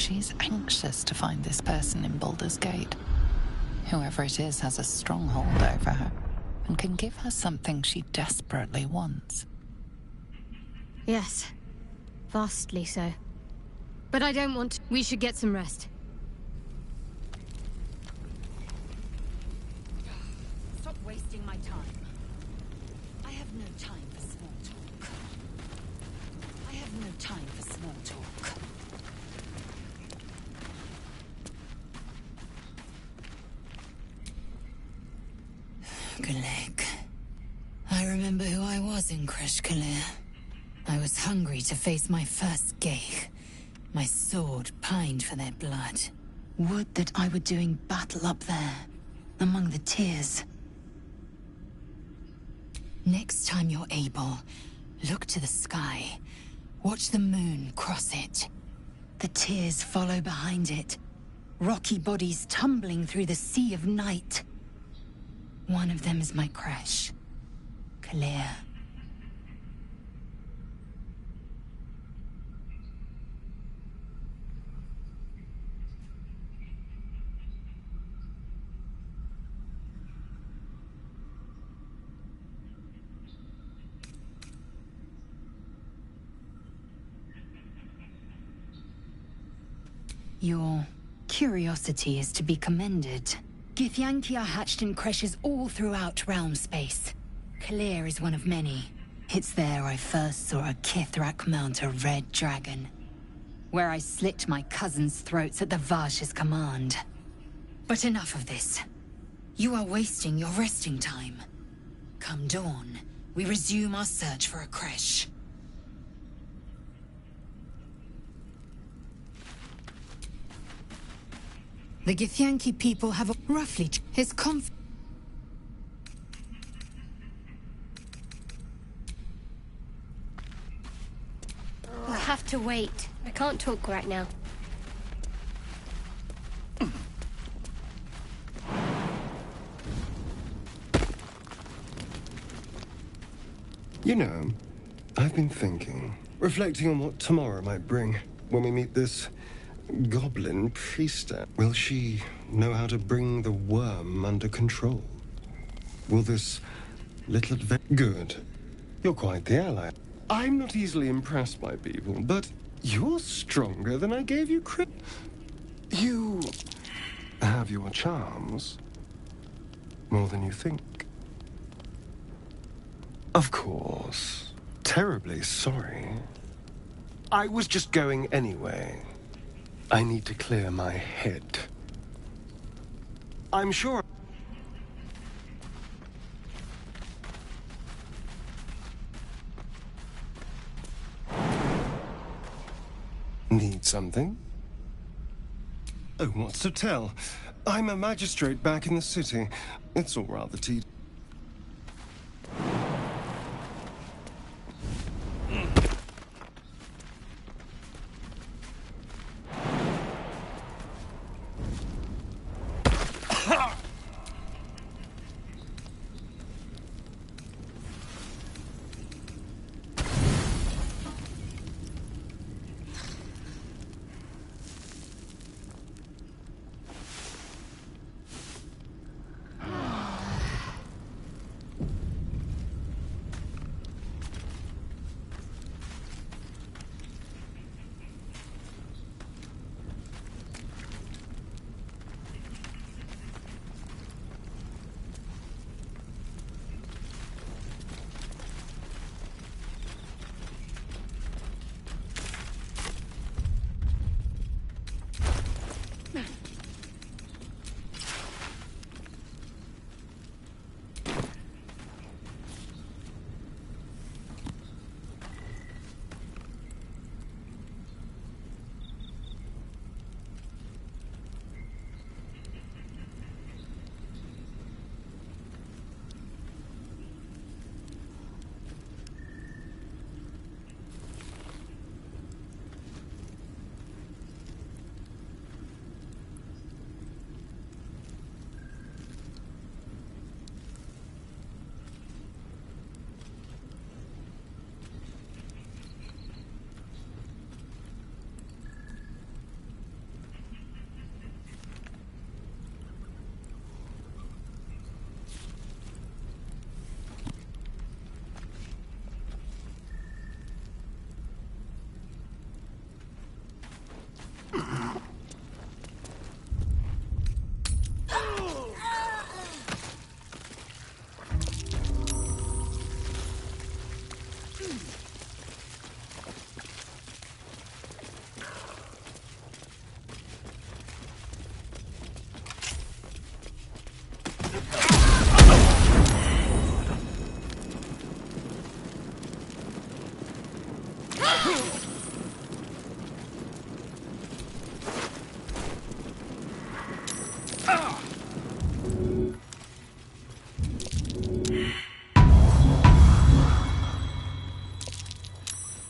She's anxious to find this person in Baldur's Gate. Whoever it is has a stronghold over her and can give her something she desperately wants. Yes. Vastly so. But I don't want to. We should get some rest. Stop wasting my time. I have no time for small talk. I have no time for small talk. Galek. I remember who I was in Kresh Kalir. I was hungry to face my first Geich. My sword pined for their blood. Would that I were doing battle up there, among the tears. Next time you're able, look to the sky. Watch the moon cross it. The tears follow behind it. Rocky bodies tumbling through the sea of night. One of them is my Kresh. Kalir. Your curiosity is to be commended. Githyanki are hatched in creches all throughout realm space. Kalir is one of many. It's there I first saw a Kithrak mount a red dragon. Where I slit my cousins' throats at the Vash's command. But enough of this. You are wasting your resting time. Come dawn, we resume our search for a creche. The Githyanki people have roughly his We'll have to wait. I can't talk right now. You know, I've been thinking, reflecting on what tomorrow might bring when we meet this goblin priestess. Will she know how to bring the worm under control? Will this little adventure... Good. You're quite the ally. I'm not easily impressed by people, but you're stronger than I gave you credit. You have your charms. More than you think. Of course. Terribly sorry. I was just going anyway. I need to clear my head. I'm sure... Need something? Oh, what's to tell? I'm a magistrate back in the city. It's all rather tedious.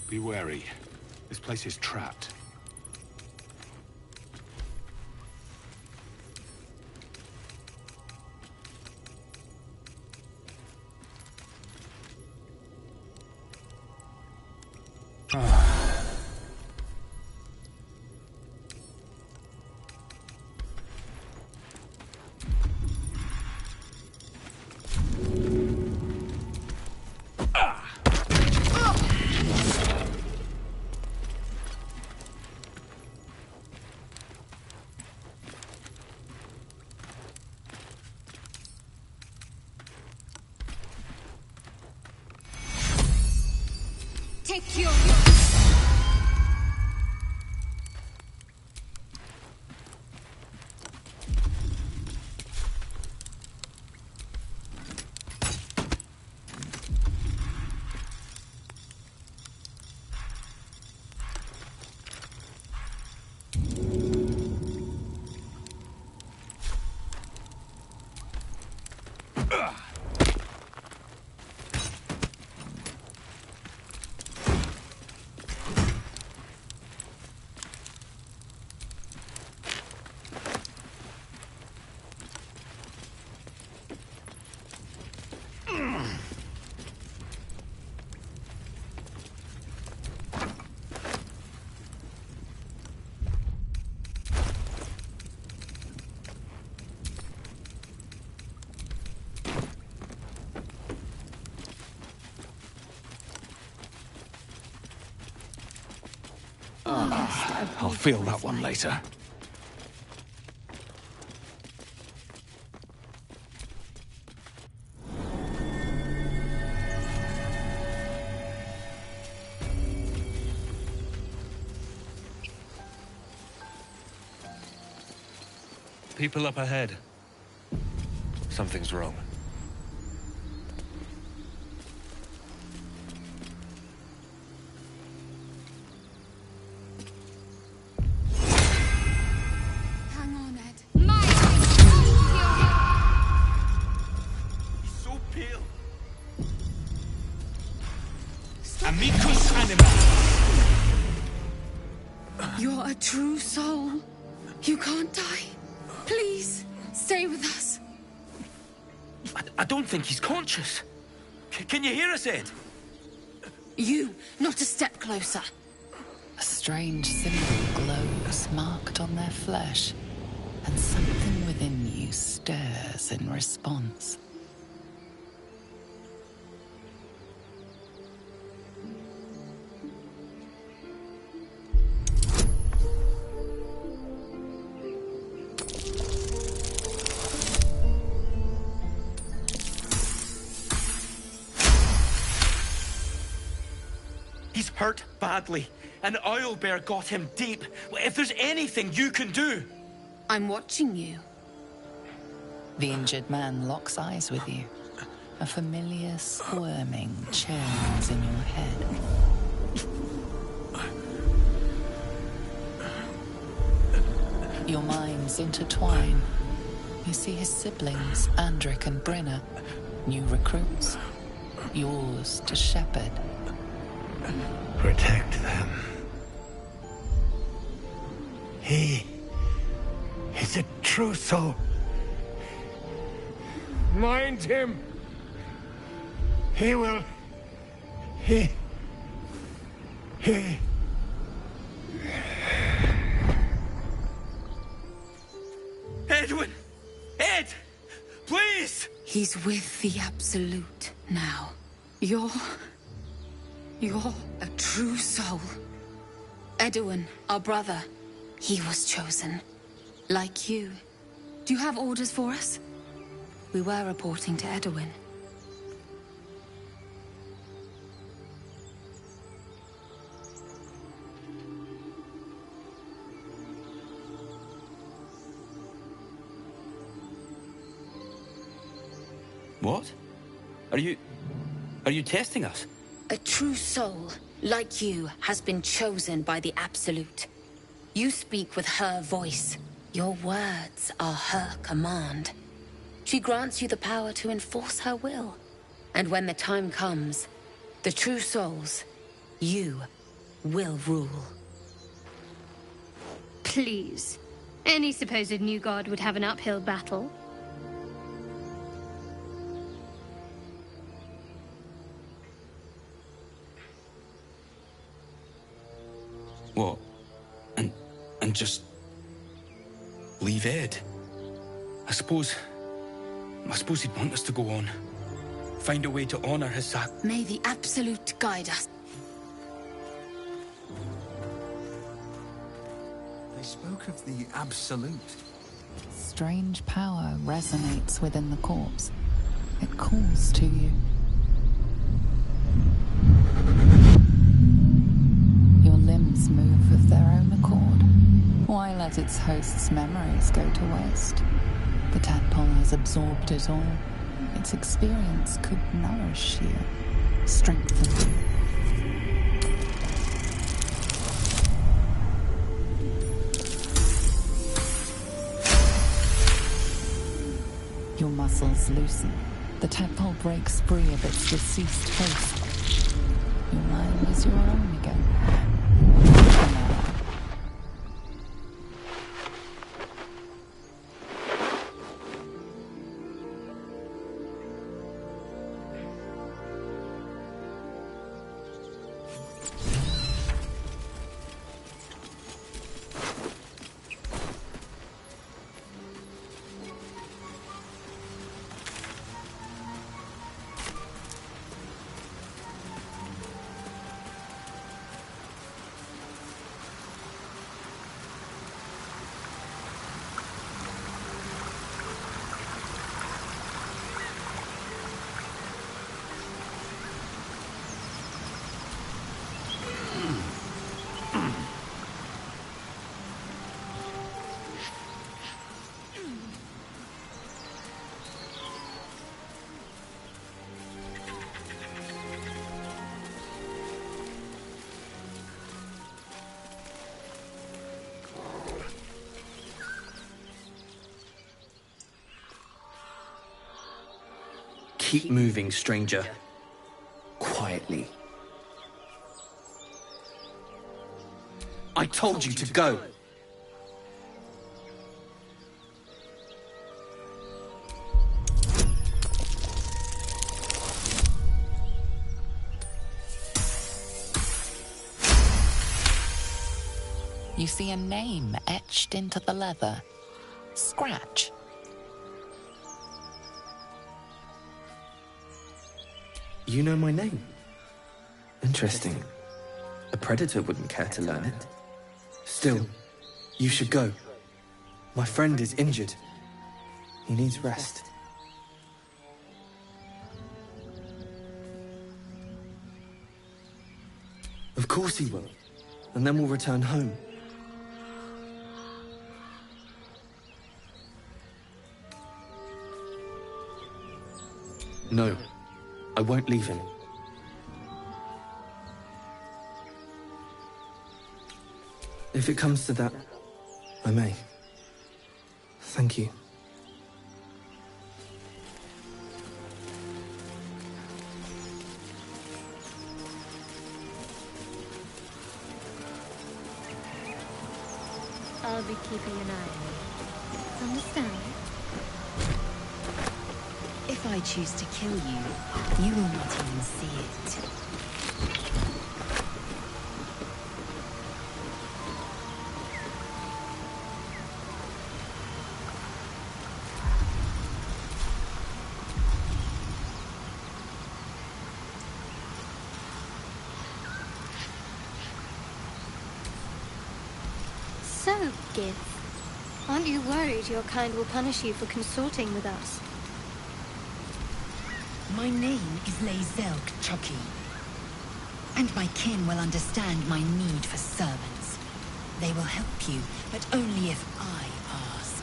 Be wary. This place is trapped. Take your... I'll feel that one later. People up ahead. Something's wrong. Hang on, Ed. He's so pale. Amicus anima! You're a true soul. You can't die. Please, stay with us. I don't think he's conscious. Can you hear us, Ed? You, not a step closer. A strange symbol glows, marked on their flesh, and something within you stirs in response. He's hurt badly. An oil bear got him deep. If there's anything you can do... I'm watching you. The injured man locks eyes with you. A familiar squirming churns in your head. Your minds intertwine. You see his siblings, Andric and Brenna, new recruits, yours to shepherd. Protect them. He is a true soul. Mind him. He will. He. Edwin! Ed! Please! He's with the Absolute now. You're a true soul. Edwin, our brother, he was chosen. Like you. Do you have orders for us? We were reporting to Edwin. What? Are you testing us? A true soul, like you, has been chosen by the Absolute. You speak with her voice. Your words are her command. She grants you the power to enforce her will. And when the time comes, the true souls, you will rule. Please. Any supposed new god would have an uphill battle. What? And just leave Ed? I suppose he'd want us to go on. Find a way to honor his May the Absolute guide us. They spoke of the Absolute. Strange power resonates within the corpse. It calls to you. Your limbs move of their own accord. Why let its host's memories go to waste? The tadpole has absorbed it all. Its experience could nourish you, strengthen you. Your muscles loosen. The tadpole breaks free of its deceased host. Your mind is your own again. Keep moving, stranger. Quietly. I told you to go! You see a name etched into the leather. Scratch. You know my name? Interesting. A predator wouldn't care to learn it. Still, you should go. My friend is injured. He needs rest. Of course he will. And then we'll return home. No. I won't leave him. If it comes to that, I may. Thank you. I'll be keeping an eye on you. Understand? If I choose to kill you, you will not even see it. So, Gith, aren't you worried your kind will punish you for consorting with us? My name is Lae'zel Chucky, and my kin will understand my need for servants. They will help you, but only if I ask.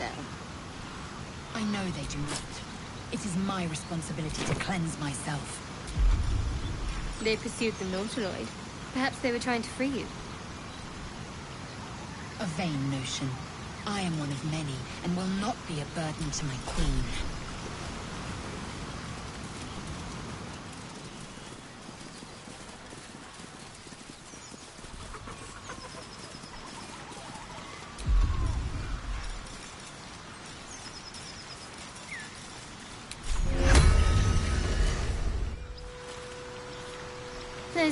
well. I know they do not. It is my responsibility to cleanse myself. They pursued the Nautiloid. Perhaps they were trying to free you. A vain notion. I am one of many, and will not be a burden to my queen.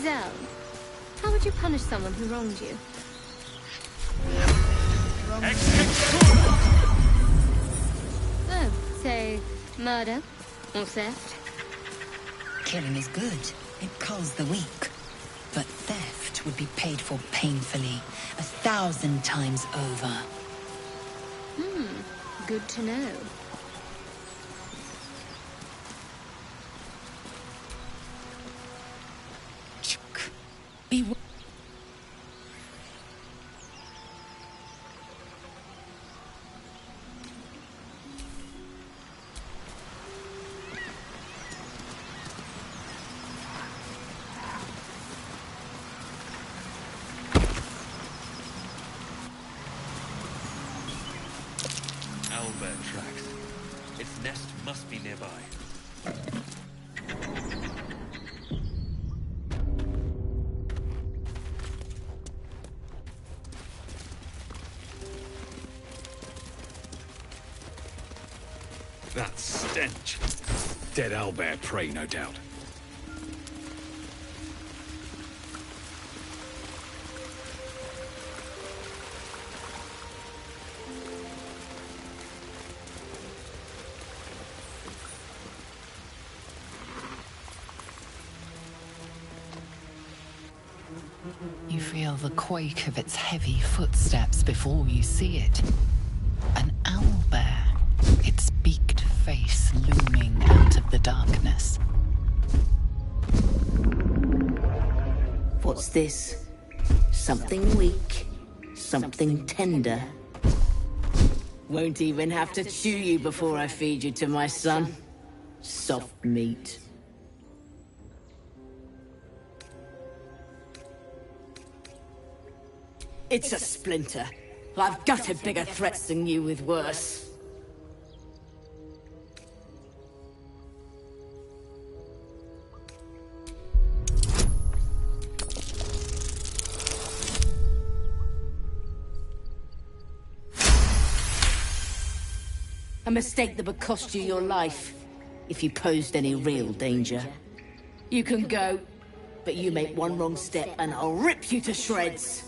Zell, how would you punish someone who wronged you? Oh, say, murder or theft? Killing is good. It culls the weak. But theft would be paid for painfully, 1,000 times over. Good to know. Be Owlbear tracks. Its nest must be nearby. That stench. Dead owlbear prey, no doubt. You feel the quake of its heavy footsteps before you see it. An owlbear, its beaked face looming out of the darkness. What's this? Something weak, something tender. Won't even have to chew you before I feed you to my son. Soft meat. It's a splinter. I've gutted bigger threats than you with worse. A mistake that would cost you your life, if you posed any real danger. You can go, but you make one wrong step and I'll rip you to shreds.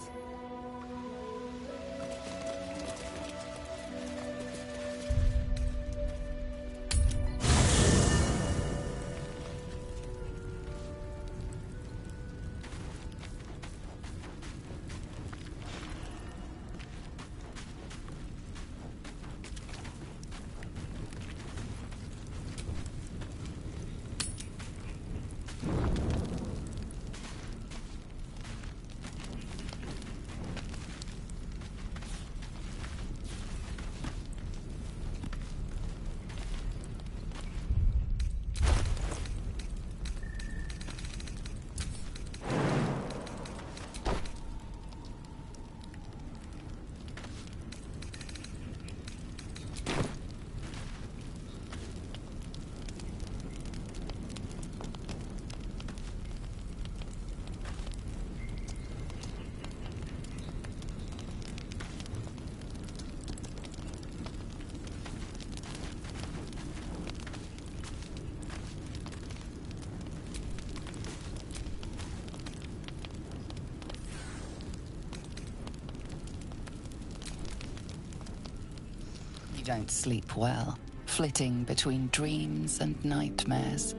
Don't sleep well, flitting between dreams and nightmares.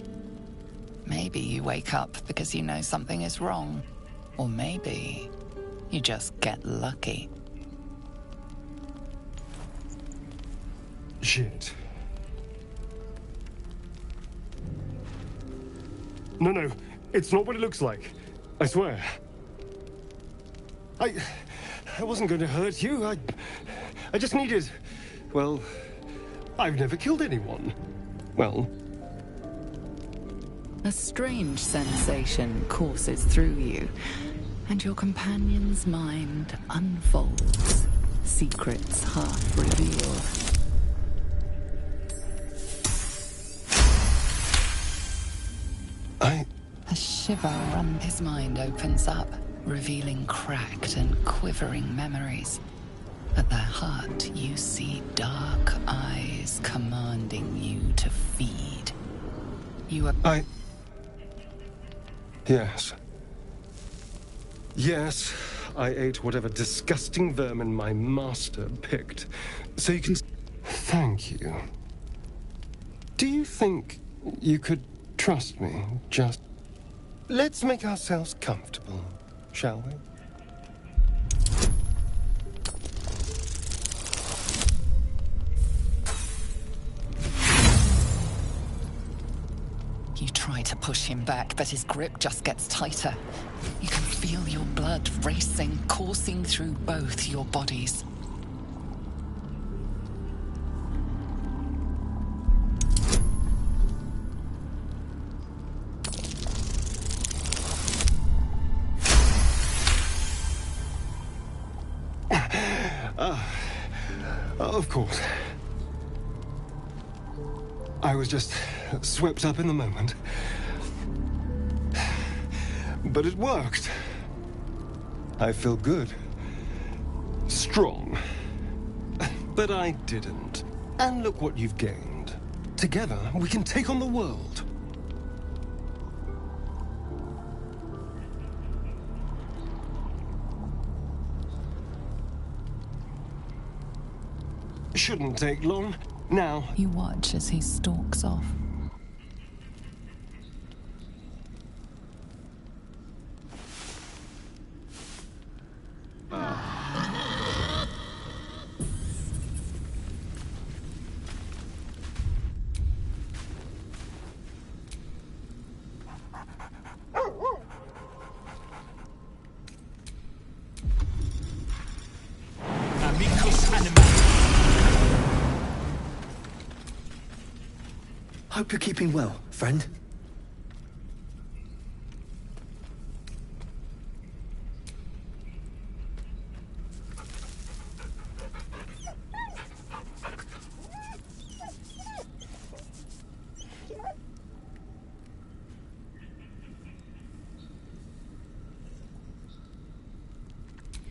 Maybe you wake up because you know something is wrong, or maybe you just get lucky. Shit. No, it's not what it looks like. I swear. I wasn't going to hurt you. I just needed Well, I've never killed anyone. Well... A strange sensation courses through you, and your companion's mind unfolds, secrets half revealed. A shiver runs. His mind opens up, revealing cracked and quivering memories. At their heart, you see dark eyes commanding you to feed. You are... Yes. Yes, I ate whatever disgusting vermin my master picked. So you can... Thank you. Do you think you could trust me? Just... Let's make ourselves comfortable, shall we? You try to push him back, but his grip just gets tighter. You can feel your blood racing, coursing through both your bodies. Of course. I was just swept up in the moment. But it worked. I feel good. Strong. But I didn't. And look what you've gained. Together, we can take on the world. Shouldn't take long. Now... You watch as he stalks off. Hope you're keeping well, friend.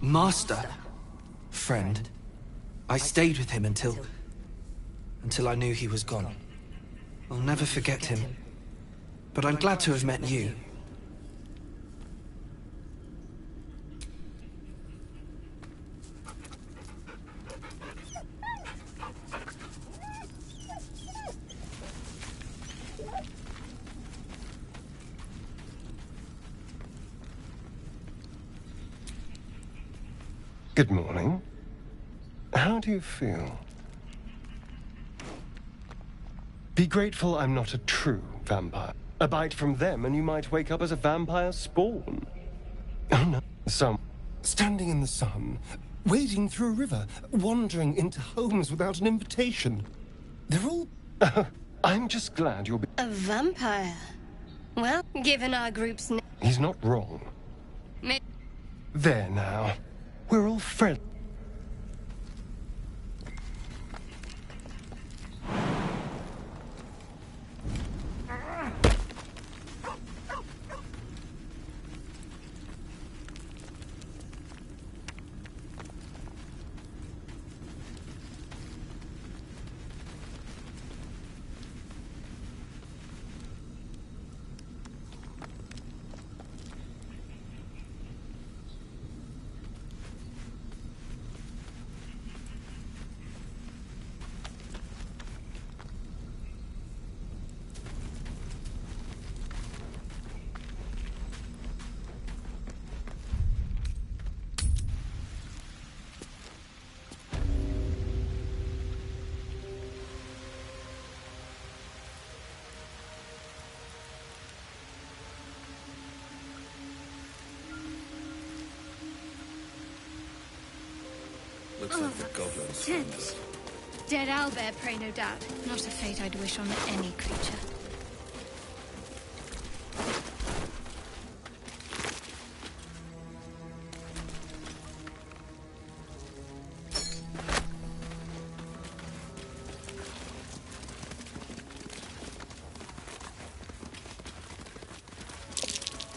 Master? Friend? I stayed with him until I knew he was gone. I'll never forget him. But I'm glad to have met you. Good morning. How do you feel? Be grateful I'm not a true vampire. A bite from them and you might wake up as a vampire spawn. Oh no. Some standing in the sun, wading through a river, wandering into homes without an invitation. They're all... I'm just glad you're... A vampire? Well, given our group's name... He's not wrong. There now. We're all friends. Looks like the goblins found us. Dead owlbear prey, no doubt. Not a fate I'd wish on any creature.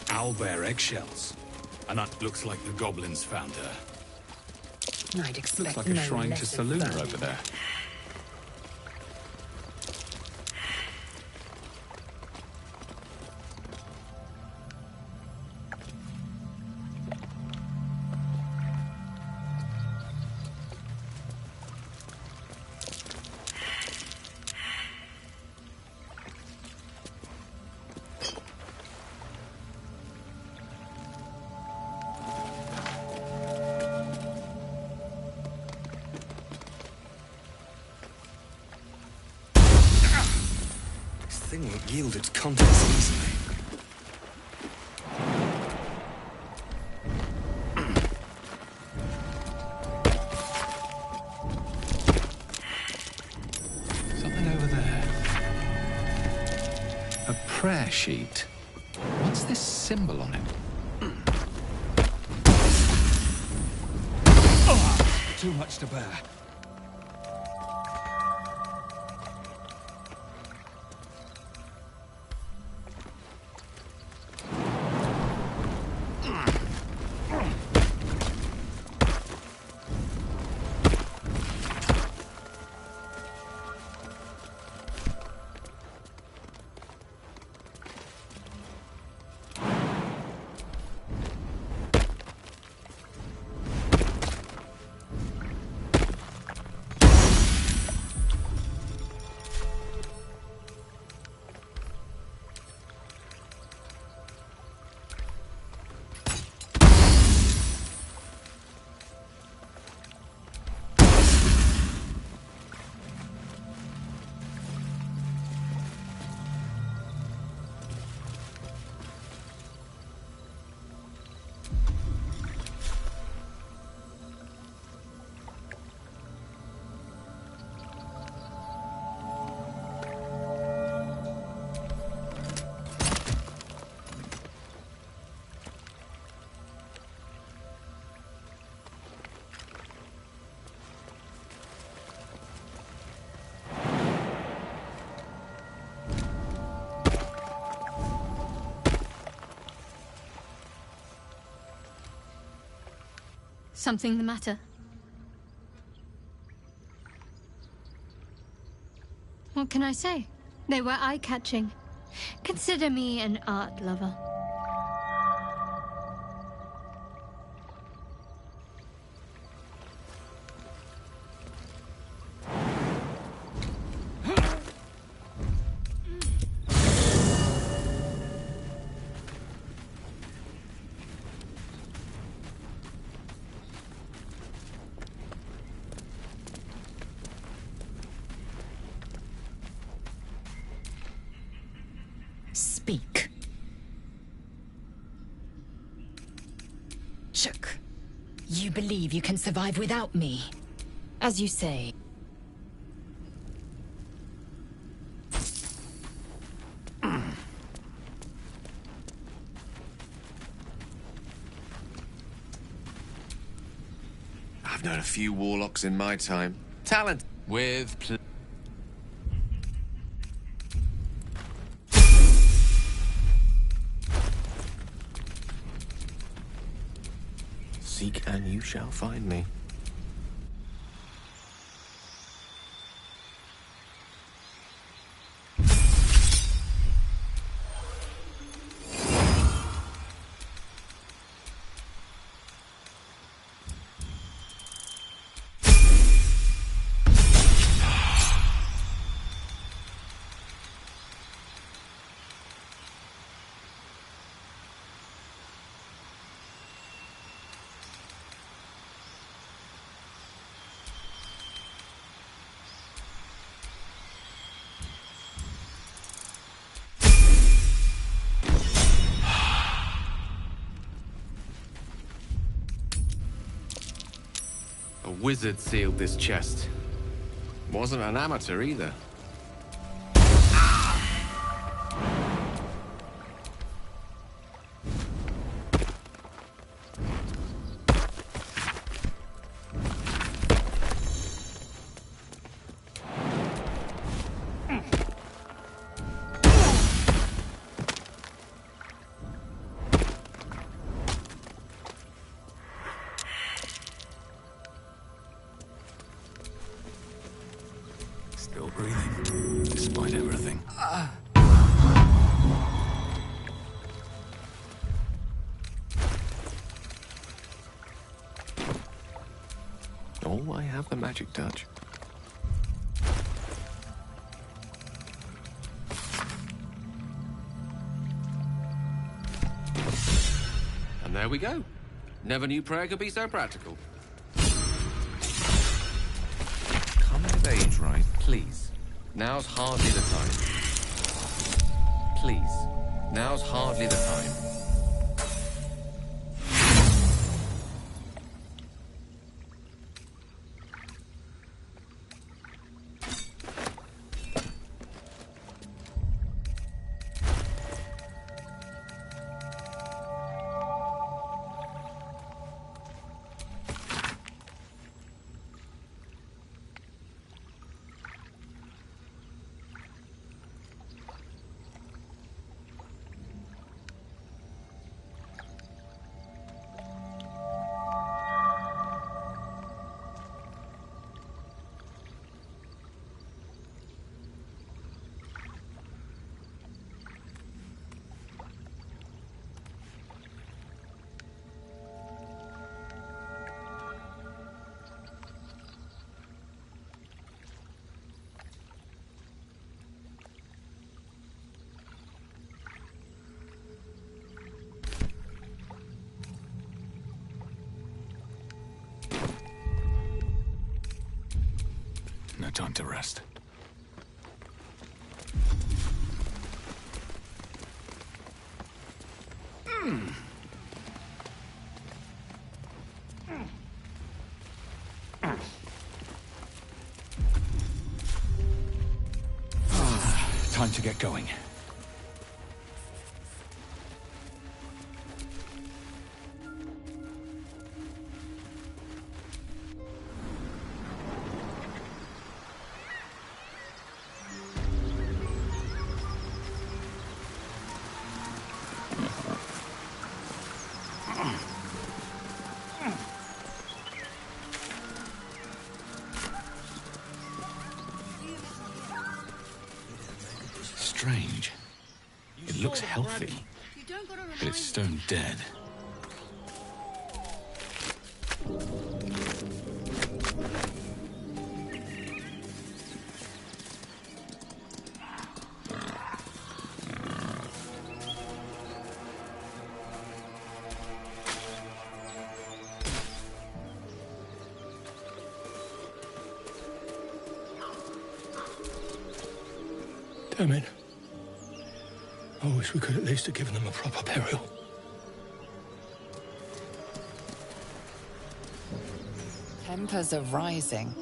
Owlbear eggshells. And that looks like the goblins found her. I'd expect Looks like a no shrine to less of Saluna vermin. over there. Thing won't yield its contents easily. Something over there. A prayer sheet. What's this symbol on it? Too much to bear. Something the matter? What can I say? They were eye-catching. Consider me an art lover. Speak. Shook. You believe you can survive without me? As you say. I've known a few warlocks in my time. Talent with Seek and you shall find me. A wizard sealed this chest. Wasn't an amateur either. Still breathing, despite everything. Oh, I have the magic touch. And there we go. Never knew prayer could be so practical. Coming of age, right? Please. Now's hardly the time. Please. Now's hardly the time. No time to rest. Time to get going. Strange. It looks healthy, but it's stone dead. Damn it. I wish we could at least have given them a proper burial. Tempers are rising.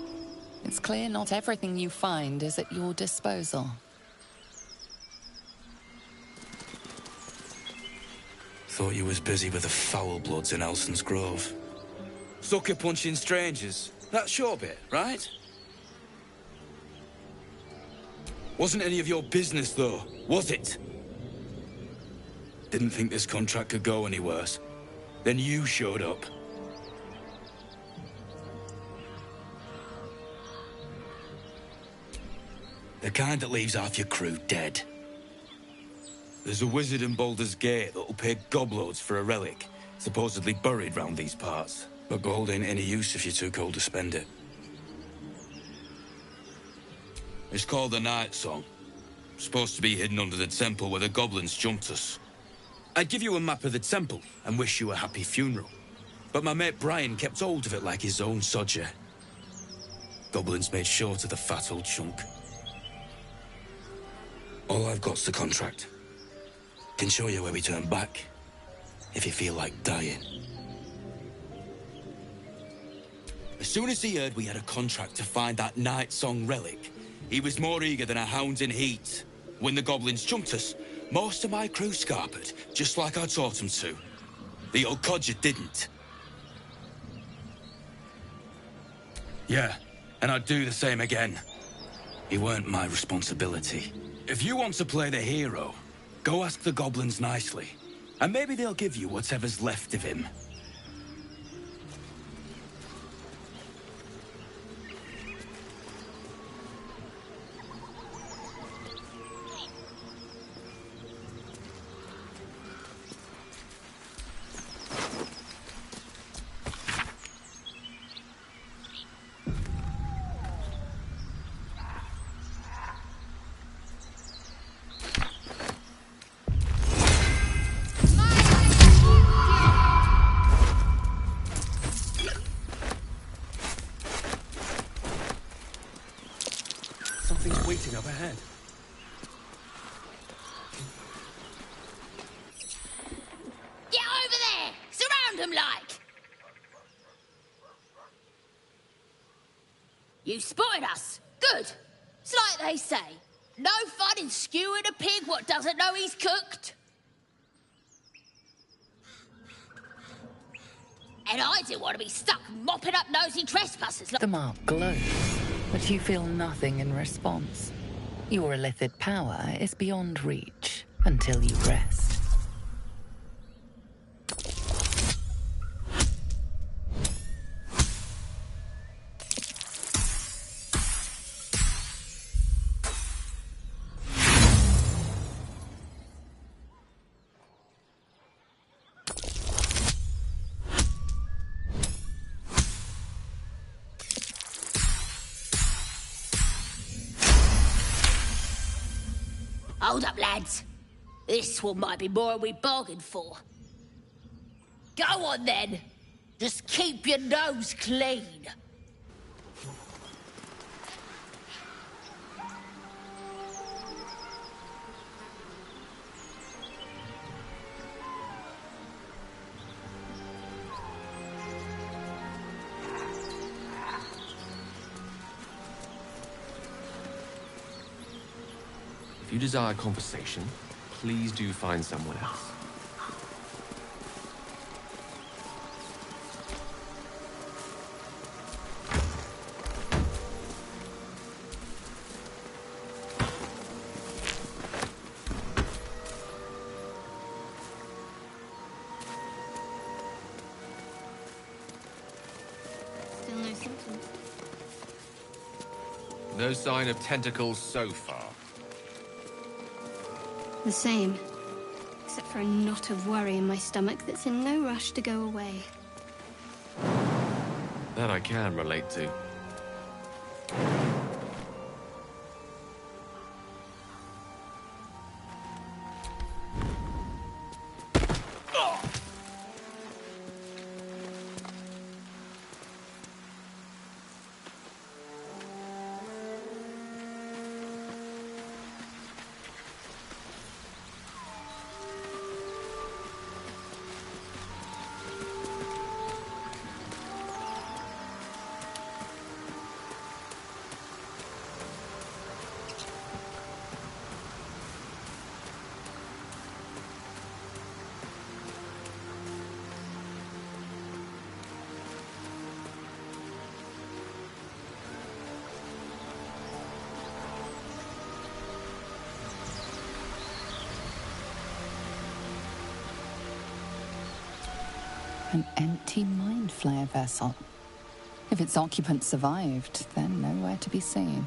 It's clear not everything you find is at your disposal. Thought you was busy with the foul bloods in Elson's Grove. Sucker punching strangers. That's your bit, right? Wasn't any of your business, though, was it? Didn't think this contract could go any worse. Then you showed up. The kind that leaves half your crew dead. There's a wizard in Baldur's Gate that'll pay gobloads for a relic, supposedly buried round these parts. But gold ain't any use if you're too cold to spend it. It's called the Night Song. Supposed to be hidden under the temple where the goblins jumped us. I'd give you a map of the temple and wish you a happy funeral. But my mate Brian kept hold of it like his own sodger. Goblins made short of the fat old chunk. All I've got's the contract. Can show you where we turn back, if you feel like dying. As soon as he heard we had a contract to find that Night Song relic, he was more eager than a hound in heat. When the goblins jumped us, most of my crew scarpered, just like I taught them to. The old codger didn't. Yeah, and I'd do the same again. He weren't my responsibility. If you want to play the hero, go ask the goblins nicely, and maybe they'll give you whatever's left of him. Something's waiting up ahead. Get over there! Surround them like! You spotted us. Good. It's like they say. No fun in skewing a pig what doesn't know he's cooked. And I didn't want to be stuck mopping up nosy trespassers like... The mark glows, but you feel nothing in response. Your illithid power is beyond reach until you rest. Hold up, lads. This one might be more than we bargained for. Go on, then. Just keep your nose clean. If you desire conversation, please do find someone else. Still no symptoms. No sign of tentacles so far. The same. Except for a knot of worry in my stomach that's in no rush to go away. That I can relate to. An empty mind flare vessel. If its occupant survived, then nowhere to be seen.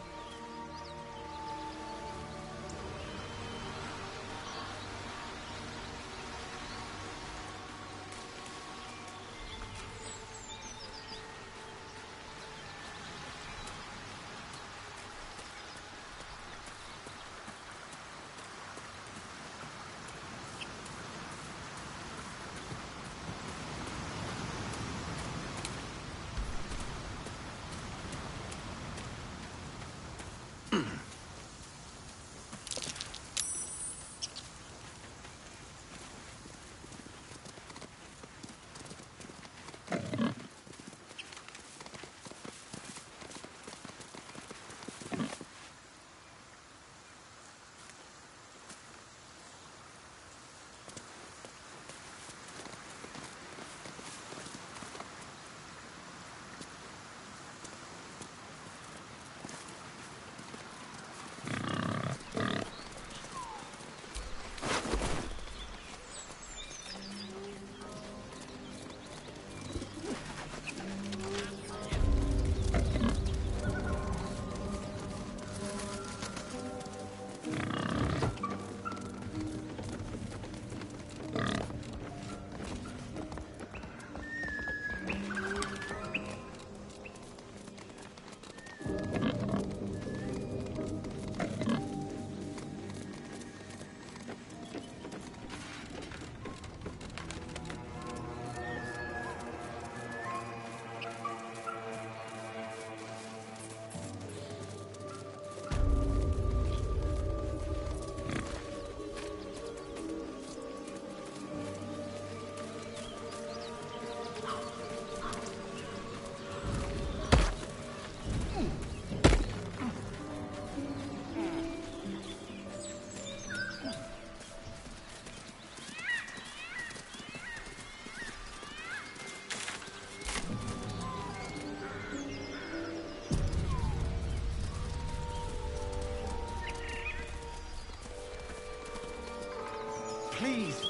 please.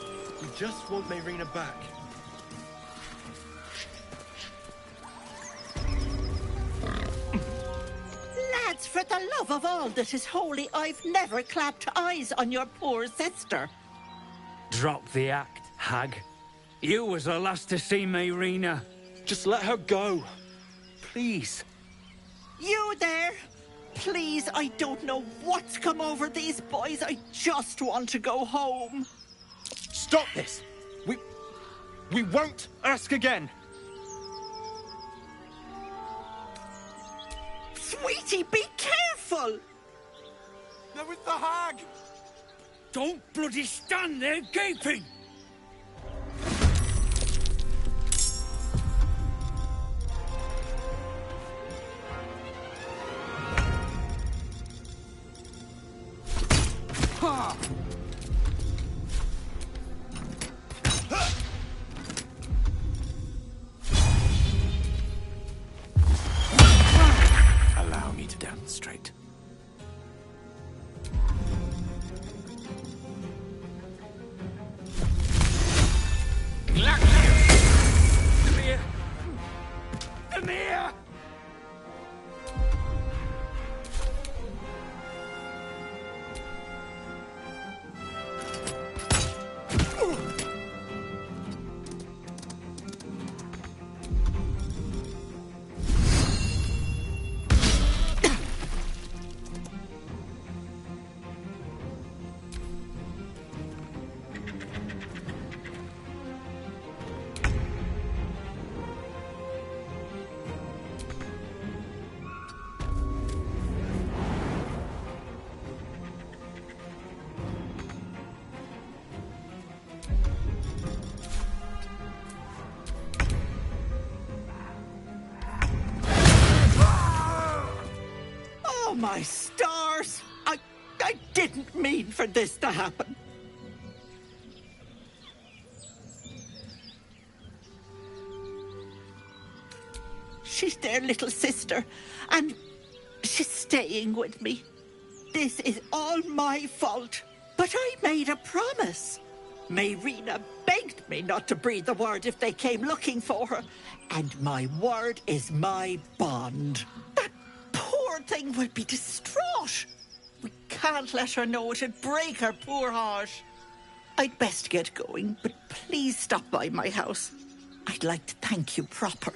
We just want Mayrina back. Lads, for the love of all that is holy, I've never clapped eyes on your poor sister. Drop the act, hag. You was the last to see Mayrina. Just let her go. Please. You there? Please, I don't know what's come over these boys. I just want to go home. Stop this! We won't ask again! Sweetie, be careful! They're with the hag! Don't bloody stand there gaping! Ha! Allow me to demonstrate. Demir! Demir! Oh, my stars! I didn't mean for this to happen. She's their little sister, and she's staying with me. This is all my fault, but I made a promise. Mayrina begged me not to breathe a word if they came looking for her, and my word is my bond. That poor thing will be distraught. We can't let her know. It'd break her poor heart. I'd best get going, but please stop by my house. I'd like to thank you proper.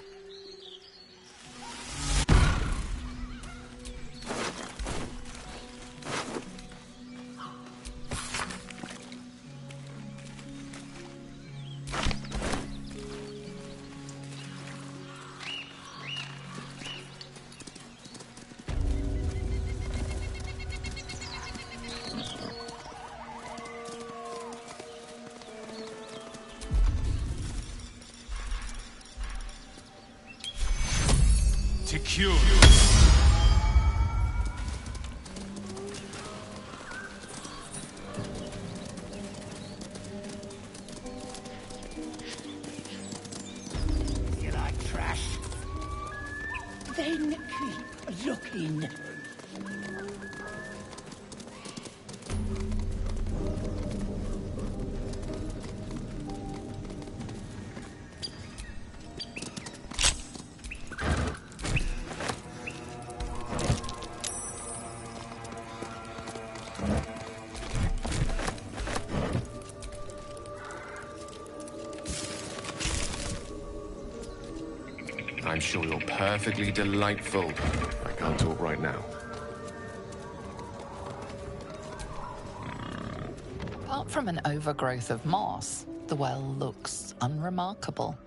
To cure. You like trash? Then keep looking. I'm sure you're perfectly delightful. I can't talk right now. Apart from an overgrowth of moss, the well looks unremarkable.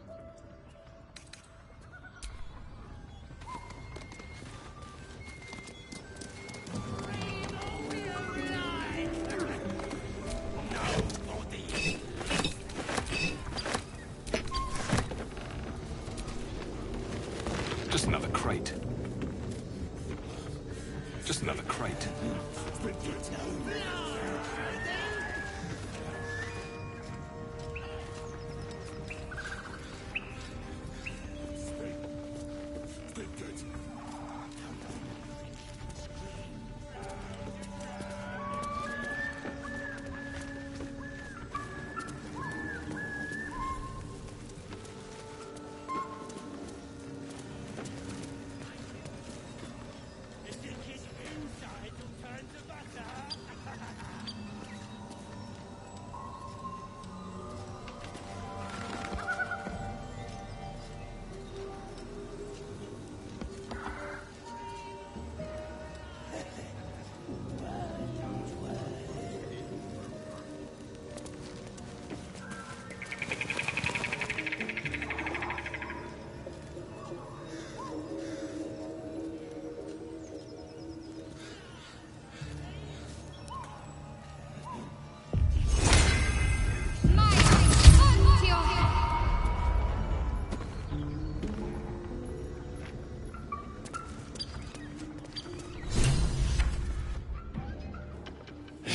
Just another crate. Just another crate.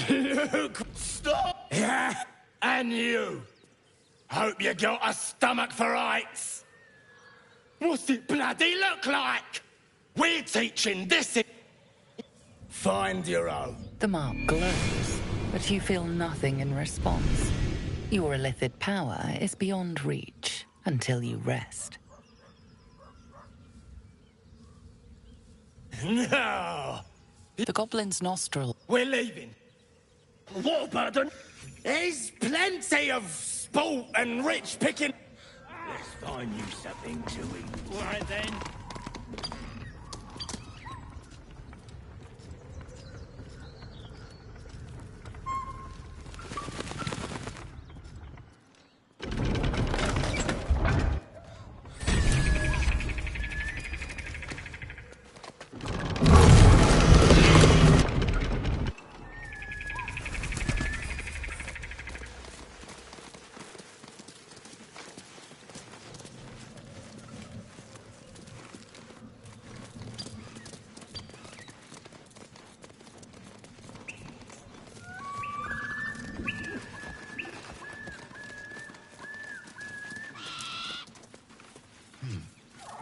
Luke, stop! Yeah, and you. Hope you got a stomach for heights. What's it bloody look like? We're teaching this. Find your own. The mark glows, but you feel nothing in response. Your illithid power is beyond reach until you rest. No! The goblin's nostril. We're leaving. Warburton, there's plenty of sport and rich picking. Let's find you something to eat. All right then.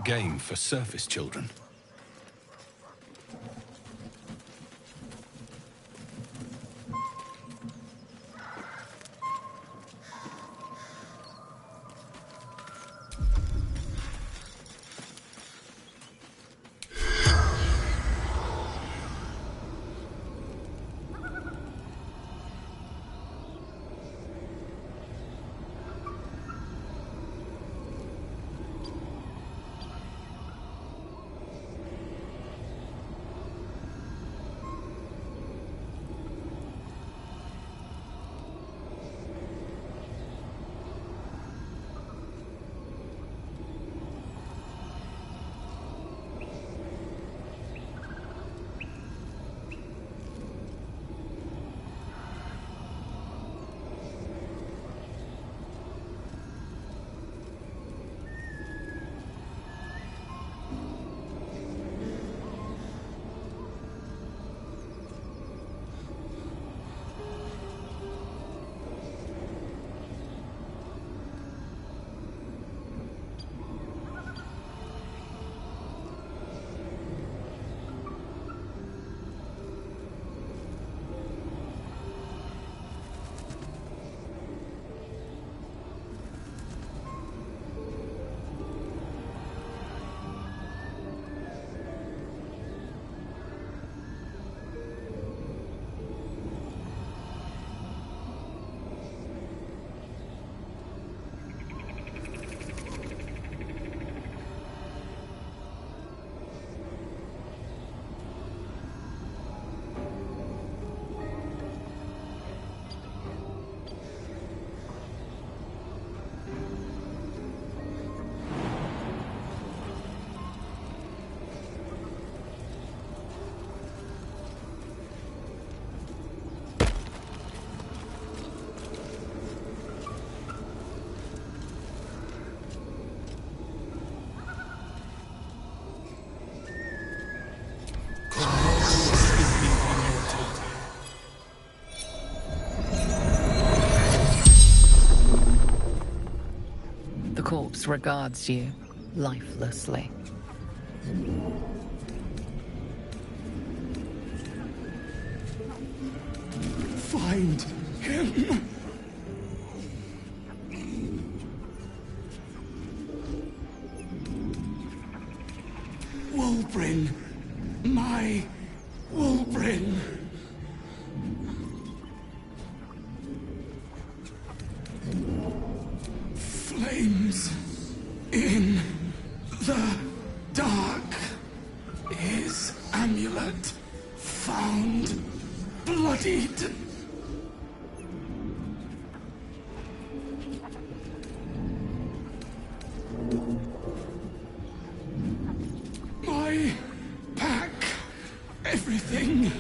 Game for surface children. The corpse regards you lifelessly. Find him. Wulbrin. My Wulbrin. Flames in the dark. His amulet found bloodied. My pack. Everything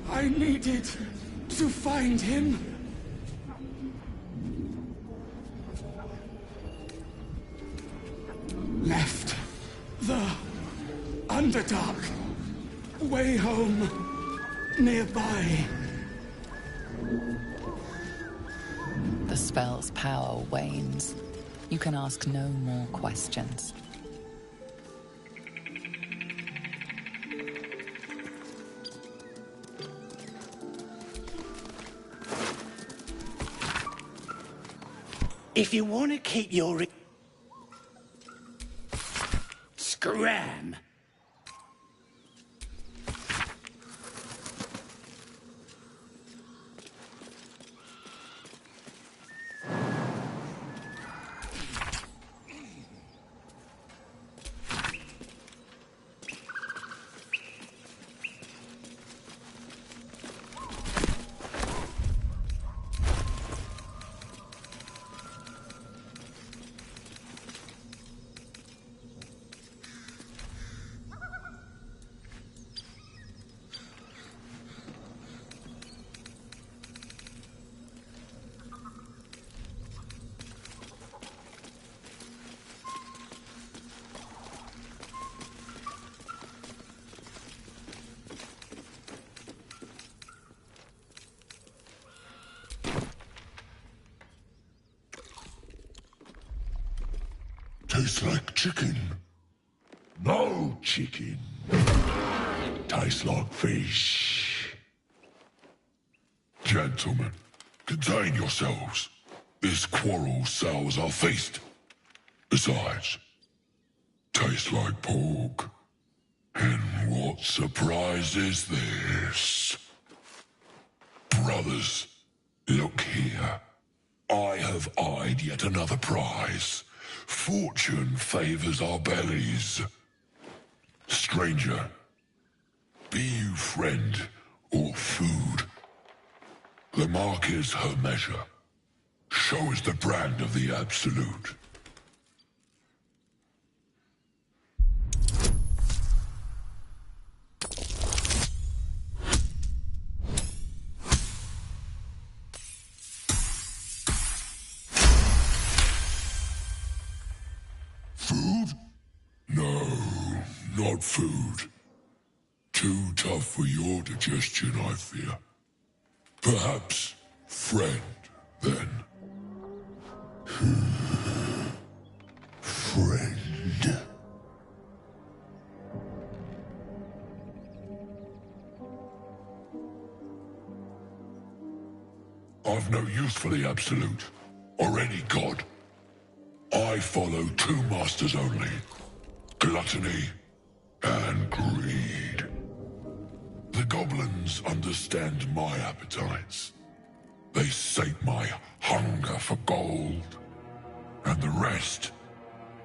I needed to find him. Left the Underdark way home nearby. spell's power wanes, you can ask no more questions. If you want to keep your... Scram! Tastes like chicken. No chicken. Tastes like fish. Gentlemen, contain yourselves. This quarrel sours our feast. Besides, tastes like pork. And what surprise is this? Brothers, look here. I have eyed yet another prize. Fortune favors our bellies. Stranger, be you friend or food. The mark is her measure. Show us the brand of the absolute. Food? No, not food. Too tough for your digestion, I fear. Perhaps friend, then. Friend. I've no use for the Absolute, or any god. I follow two masters only, gluttony and greed. The goblins understand my appetites. They sate my hunger for gold, and the rest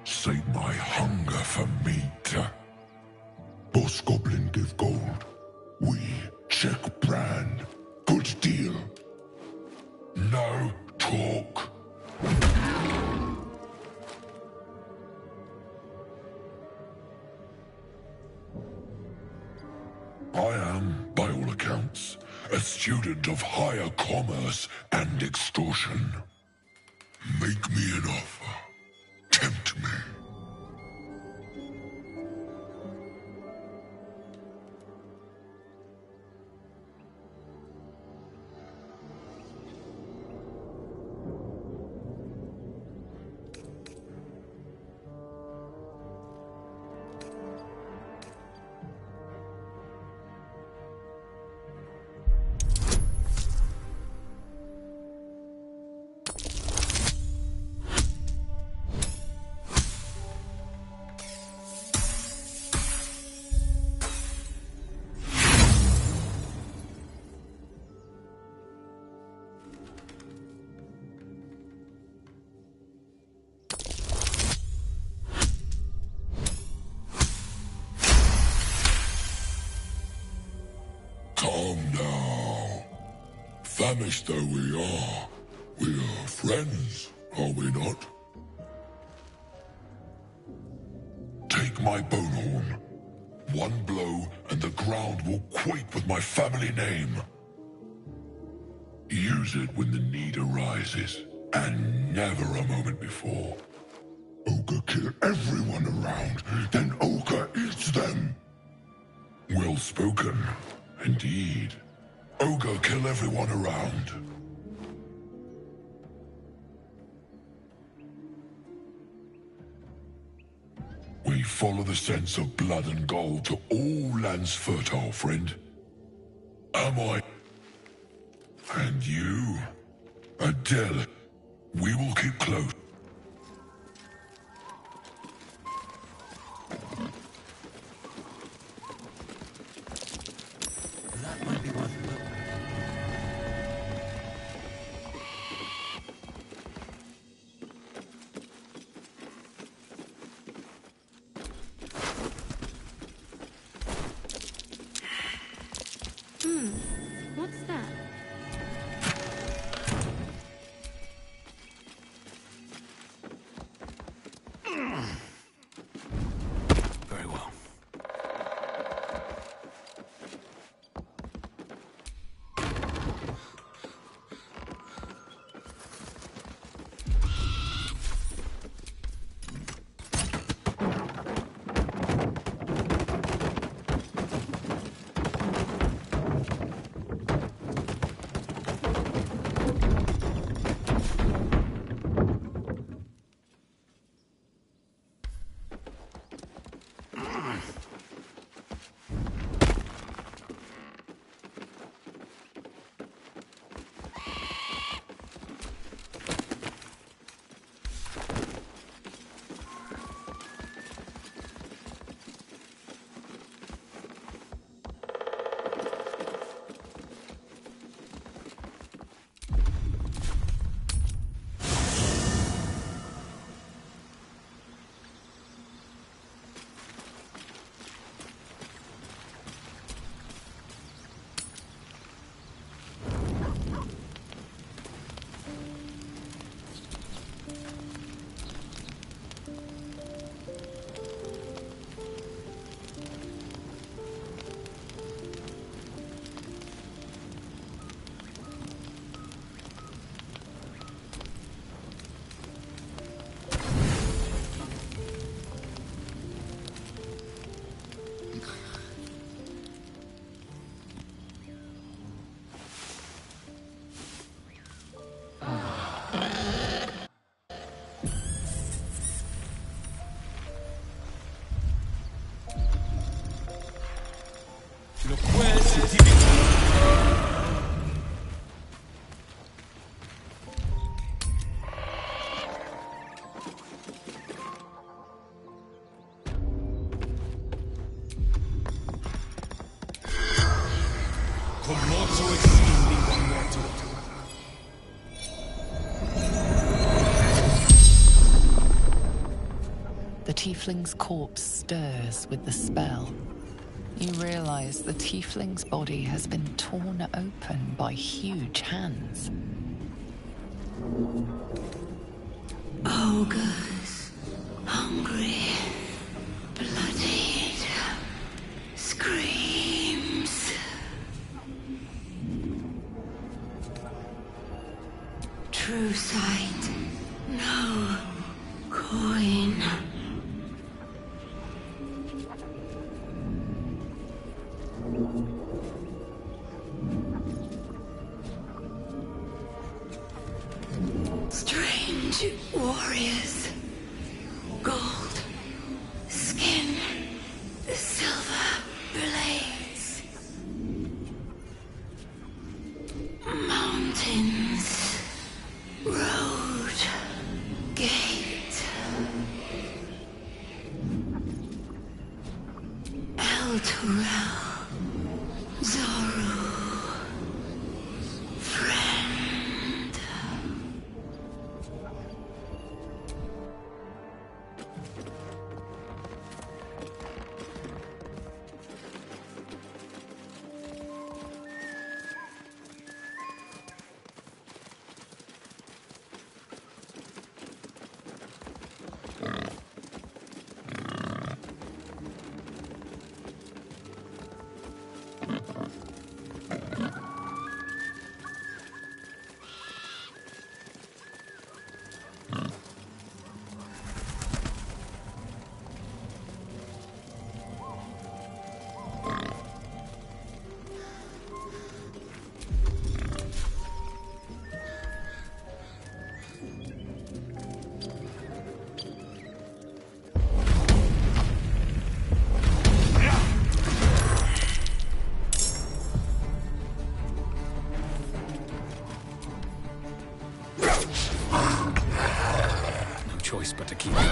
sate my hunger for meat. Boss Goblin give gold. We check brand. Good deal. No talk. I am, by all accounts, a student of higher commerce and extortion. Make me an offer. Tempt me. Calm now. Famished though we are friends, are we not? Take my bone horn. One blow and the ground will quake with my family name. Use it when the need arises, and never a moment before. Ogre kill everyone around, then Ogre eats them. Well spoken, indeed. Ogre kill everyone around. follow the scents of blood and gold to all lands fertile, friend. Am I? And you? Adele, we will keep close. That might be worth a look. What's that? Very well. The tiefling's corpse stirs with the spell. You realize the tiefling's body has been torn open by huge hands. Ogres, hungry, bloodied, screams. True sight, no coin. Strange warriors, gold skin, silver blades, mountains, road, gate, El Turel, Zoru, friend. choice but to keep going.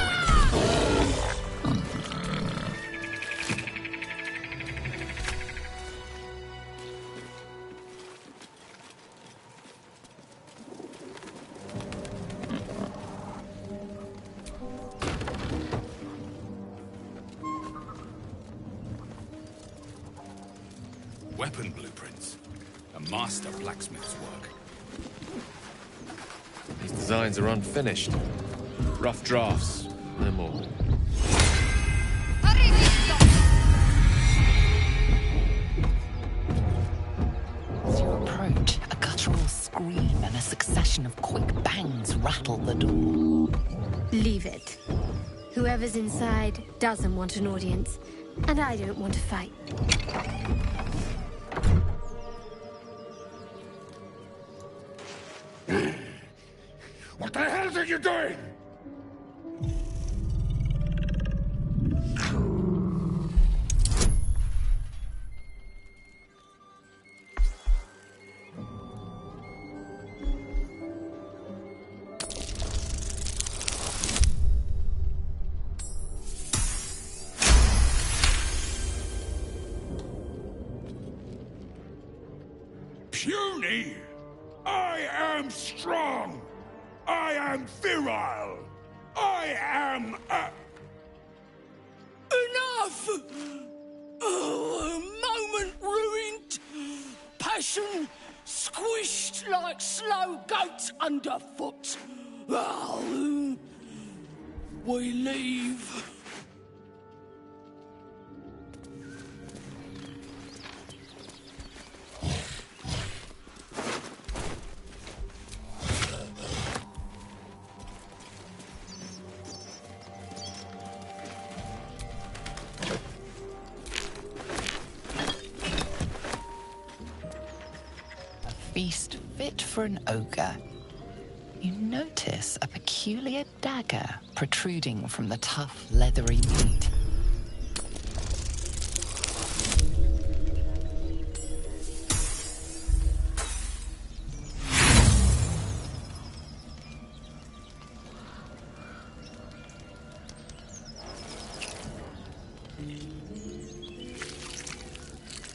Weapon blueprints. A master blacksmith's work. These designs are unfinished. Rough drafts, no more. As you approach, a guttural scream and a succession of quick bangs rattle the door. Leave it. Whoever's inside doesn't want an audience, and I don't want to fight. What the hell are you doing? Puny! I am strong! I am virile! I am Enough! Oh, a moment ruined. Passion squished like slow goats underfoot. Oh, we leave. Feast fit for an ogre. You notice a peculiar dagger protruding from the tough, leathery meat.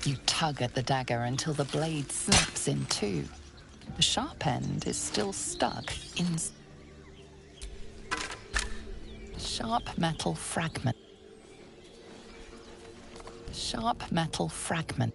You tug at the dagger until the blade snaps in two. The sharp end is still stuck in sharp metal fragment. Sharp metal fragment.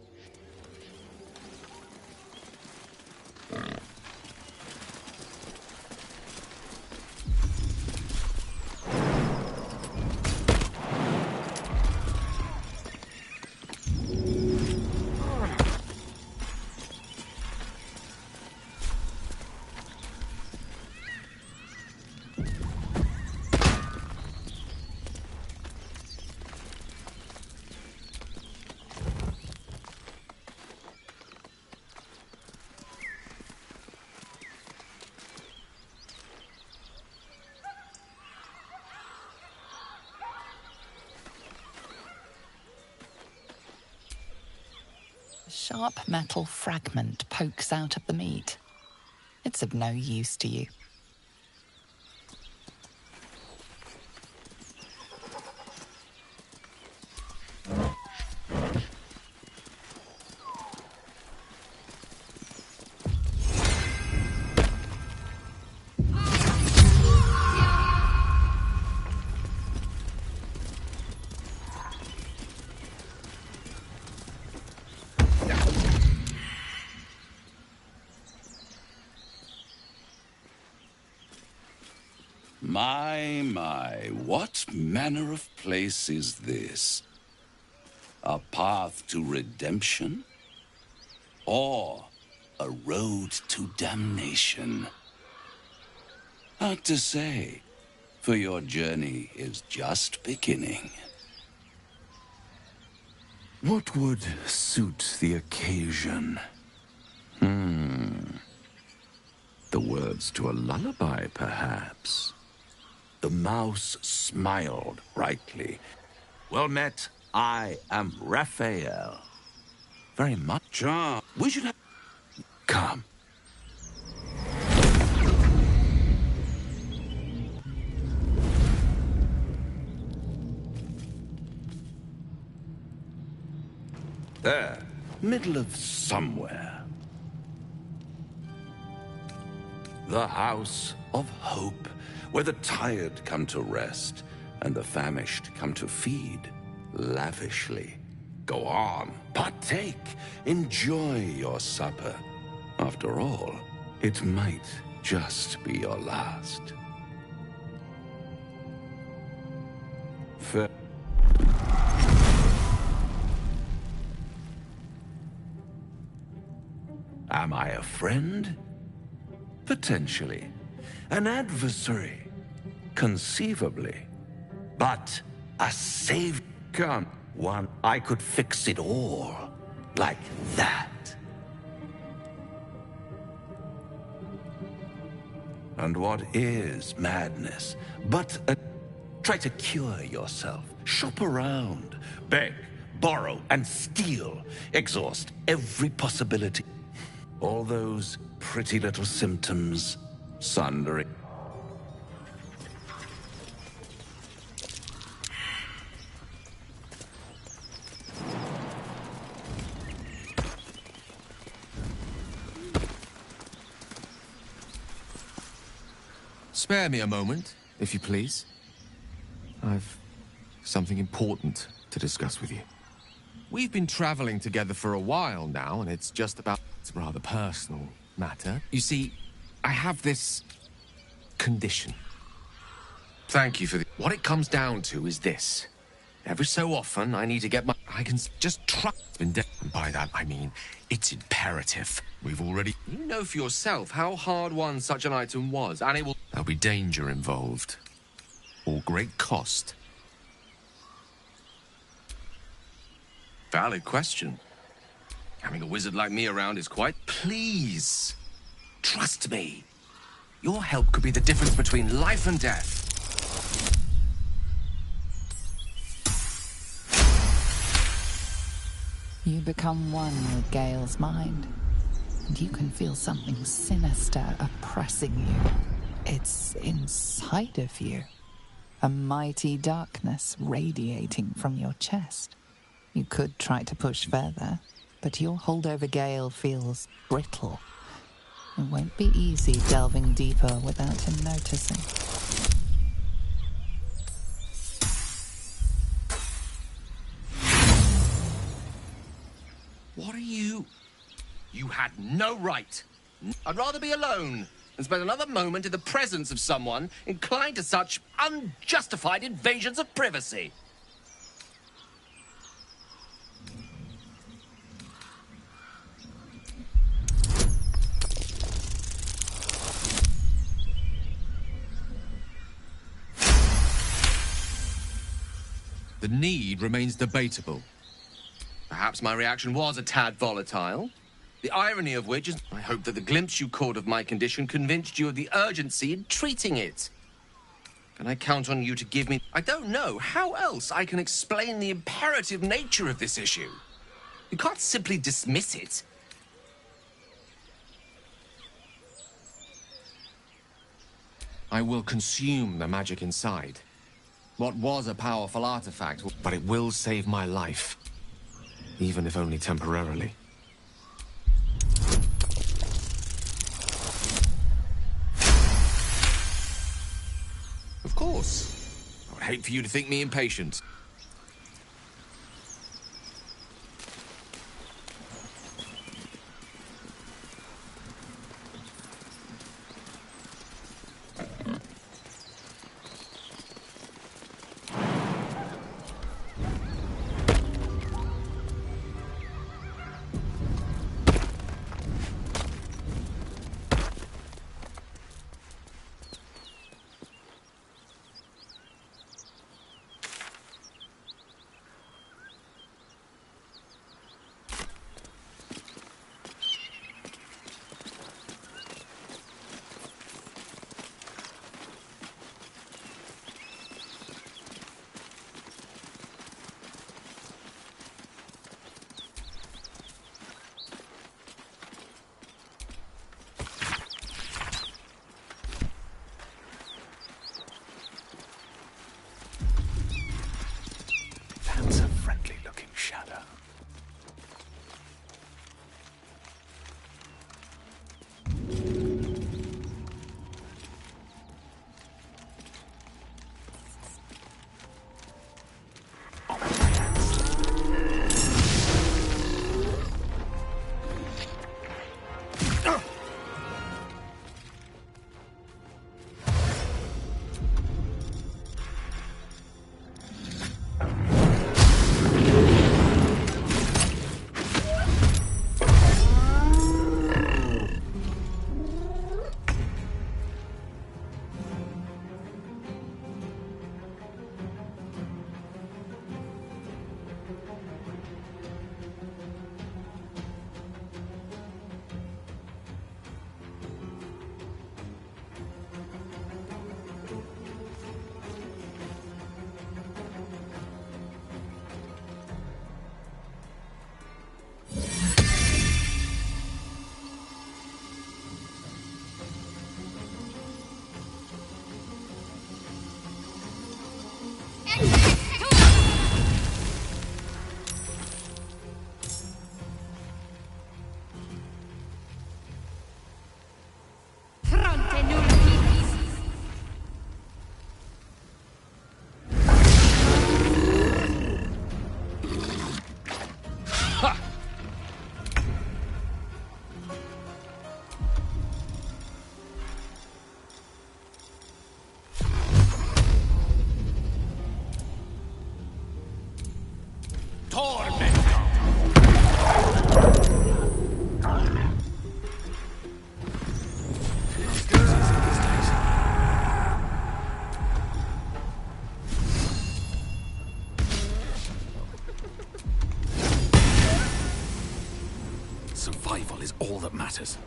A sharp metal fragment pokes out of the meat. It's of no use to you. My, what manner of place is this? A path to redemption? Or a road to damnation? Hard to say, for your journey is just beginning. What would suit the occasion? The words to a lullaby, perhaps? The mouse smiled brightly. Well met, I am Raphael. Very much. We should have... Come. There, middle of somewhere. The House of Hope, where the tired come to rest and the famished come to feed lavishly. Go on, partake, enjoy your supper. After all, it might just be your last. Fair. Am I a friend? Potentially. An adversary? Conceivably. But a save can't. One, I could fix it all. Like that. And what is madness but a... Try to cure yourself. Shop around. Beg, borrow, and steal. Exhaust every possibility. All those pretty little symptoms sundering. Spare me a moment, if you please. I've something important to discuss with you. We've been traveling together for a while now, and it's just about... It's a rather personal matter. You see, I have this... condition. Thank you for the... What it comes down to is this. Every so often, I need to get my... I can just trust... And by that, I mean, it's imperative. We've already... You know for yourself how hard won such an item was, and it will... There'll be danger involved. Or great cost. Valid question. Having a wizard like me around is quite... Please, trust me. Your help could be the difference between life and death. You become one with Gale's mind, and you can feel something sinister oppressing you. It's inside of you. A mighty darkness radiating from your chest. You could try to push further, but your hold over Gale feels brittle. It won't be easy delving deeper without him noticing. What are you... You had no right. I'd rather be alone than spend another moment in the presence of someone inclined to such unjustified invasions of privacy. The need remains debatable. Perhaps my reaction was a tad volatile. The irony of which is, I hope that the glimpse you caught of my condition convinced you of the urgency in treating it. Can I count on you to give me... I don't know how else I can explain the imperative nature of this issue. You can't simply dismiss it. I will consume the magic inside. What was a powerful artifact, but it will save my life. Even if only temporarily. Of course. I would hate for you to think me impatient. matters.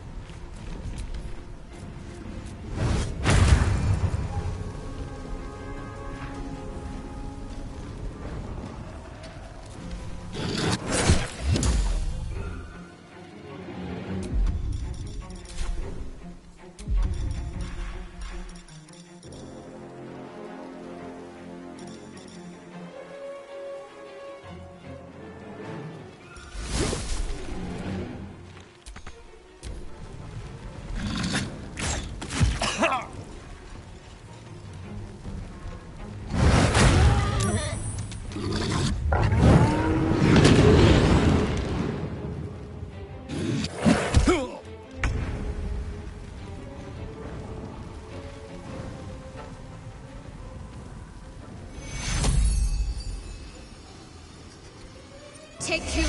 Take two.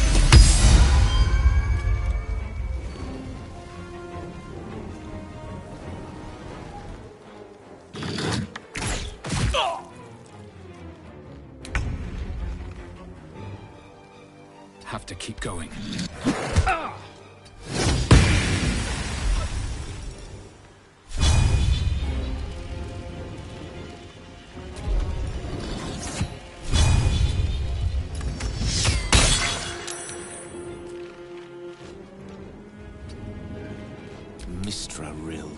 Have to keep going. Mistra Rill.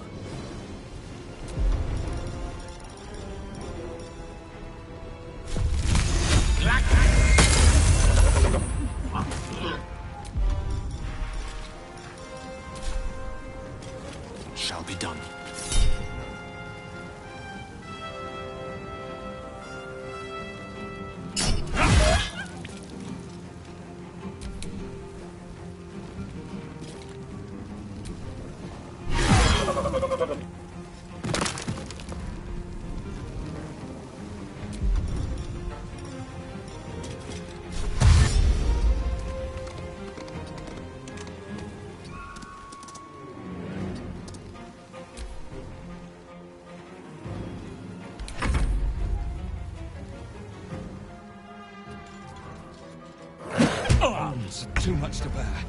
Shall be done. It's too much to bear.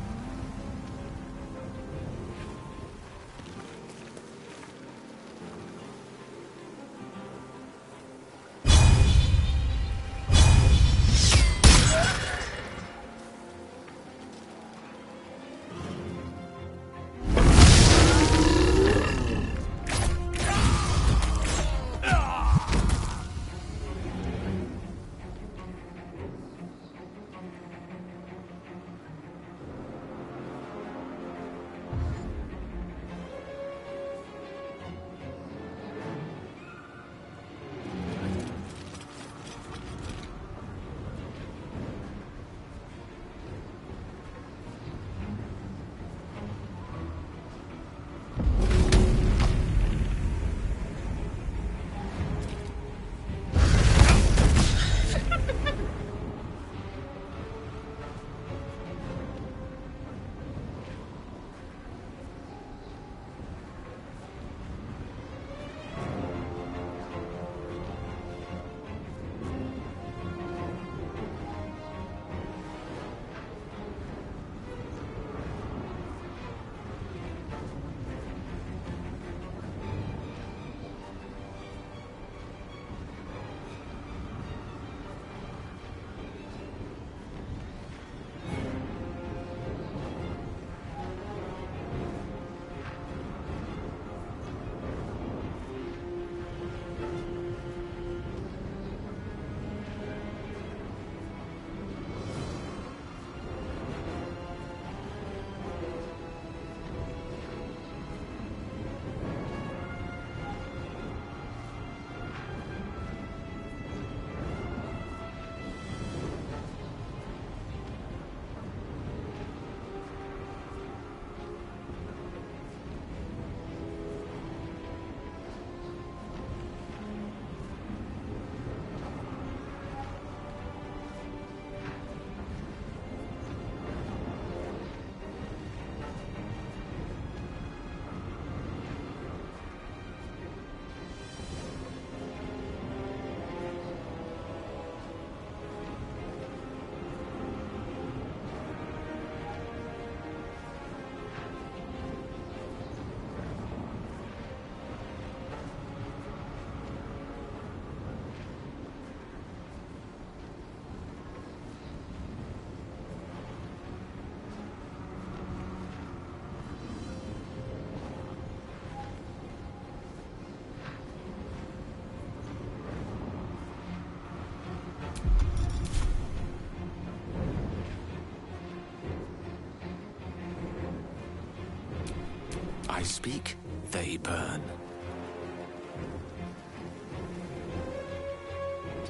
speak, they burn.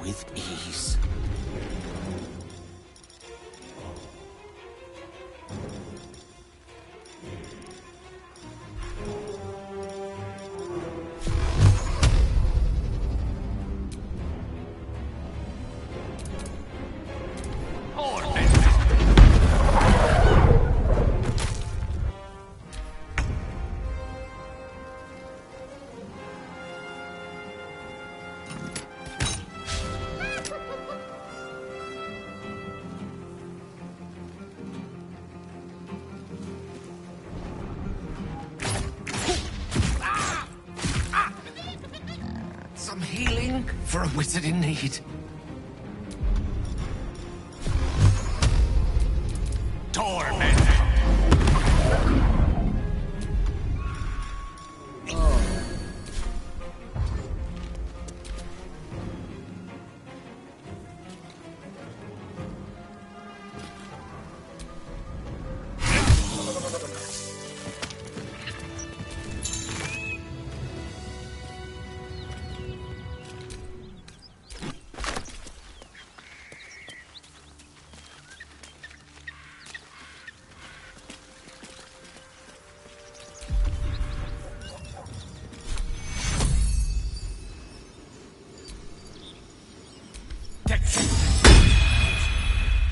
With ease. Some healing for a wizard in need. Torment!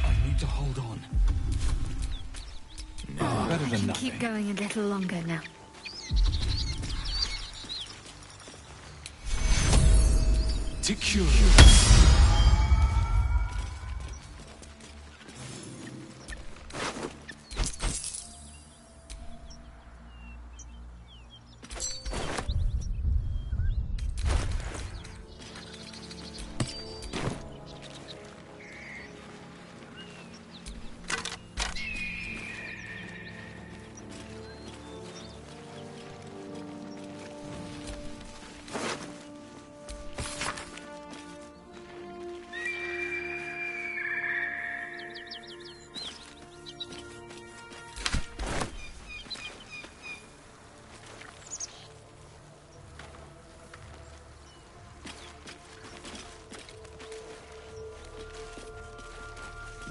I need to hold on. Better I than can nothing. keep going a little longer now. To cure.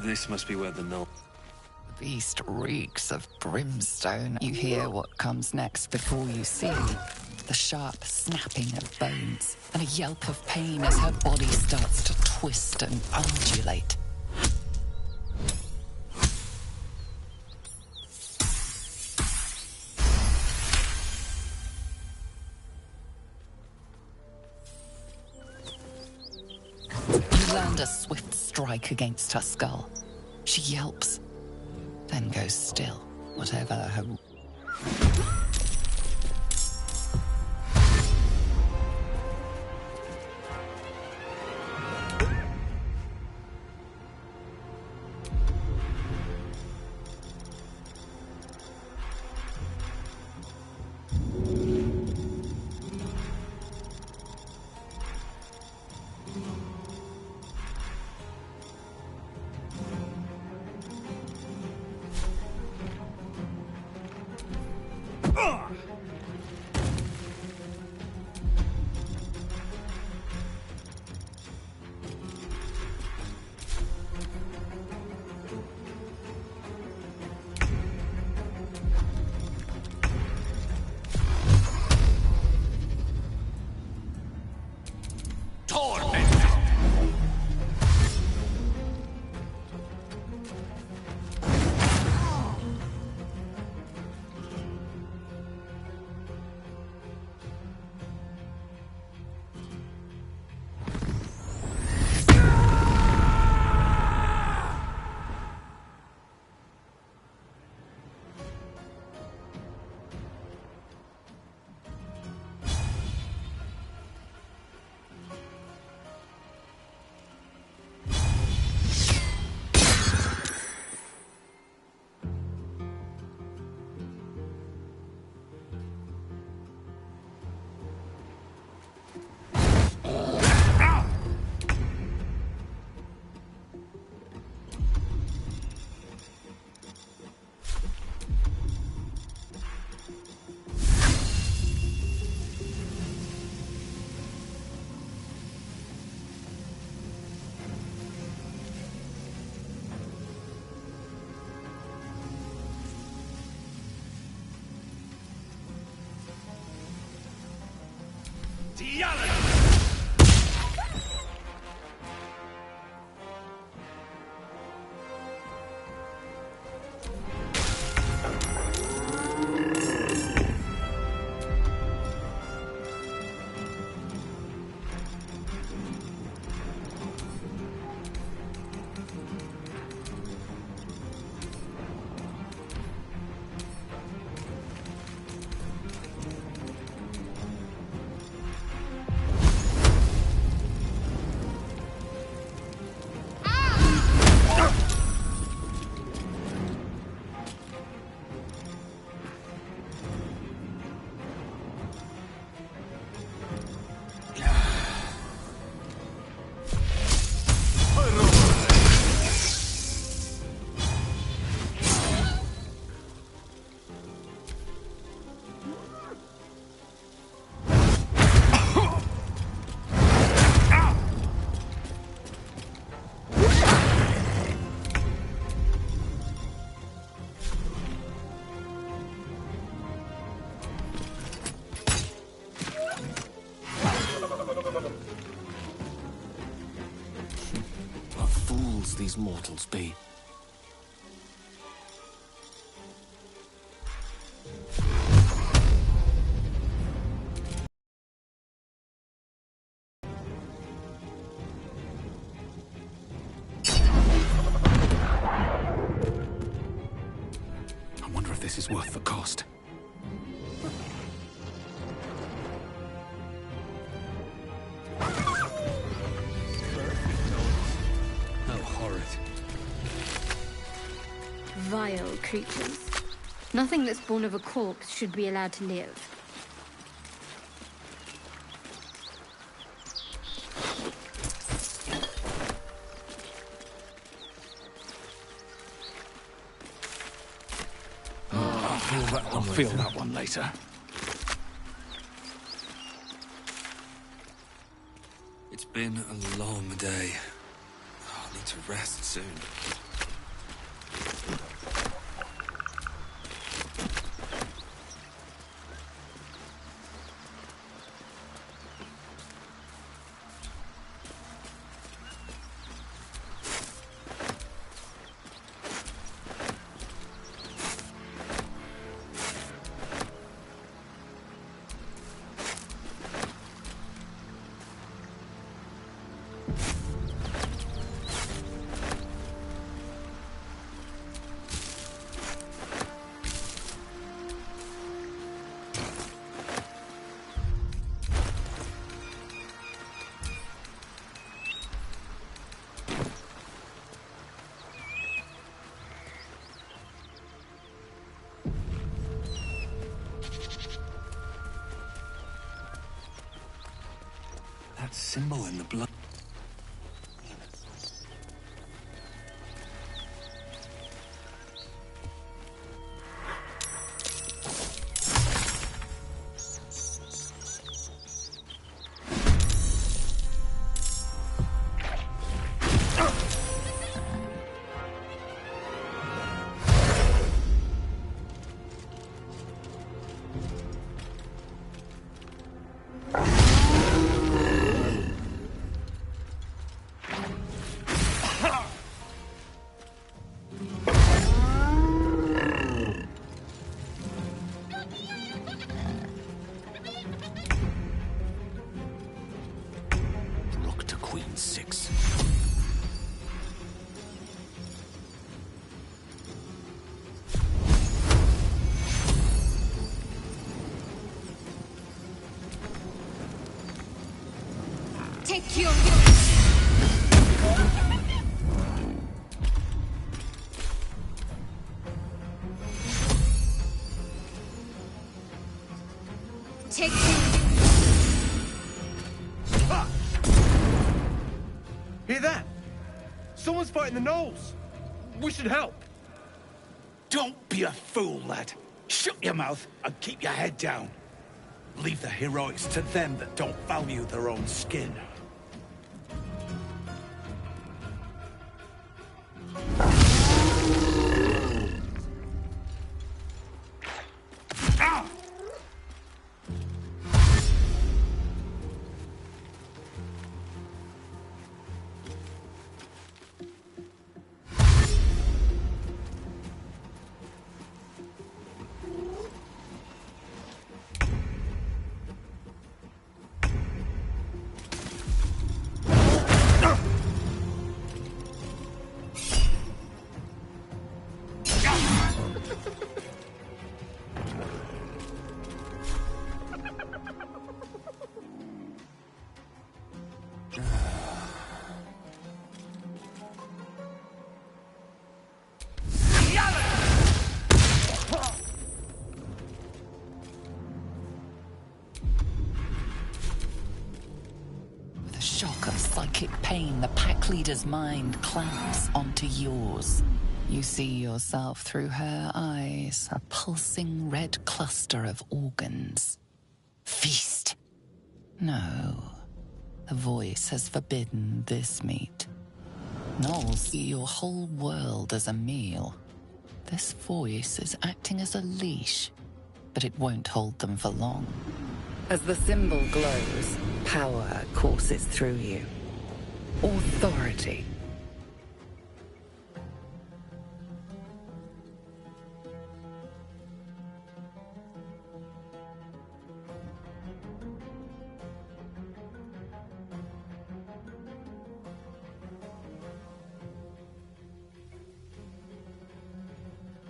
This must be where the null... The beast reeks of brimstone. You hear what comes next before you see. The sharp snapping of bones and a yelp of pain as her body starts to twist and undulate. You land a swift strike against her skull. She yelps, then goes still, whatever her... These mortals be? I wonder if this is worth the cost. Vile creatures. Nothing that's born of a corpse should be allowed to live. I'll feel that one later. It's been a long day. I need to rest soon. That symbol in the blood. Take your... Take Hear that? Someone's fighting the gnolls. We should help. Don't be a fool, lad. Shut your mouth and keep your head down. Leave the heroics to them that don't value their own skin. shock of psychic pain, the pack leader's mind clamps onto yours. You see yourself through her eyes, a pulsing red cluster of organs. Feast. No, the voice has forbidden this meat. Gnolls see your whole world as a meal. This voice is acting as a leash, but it won't hold them for long. As the symbol glows, power courses through you. Authority.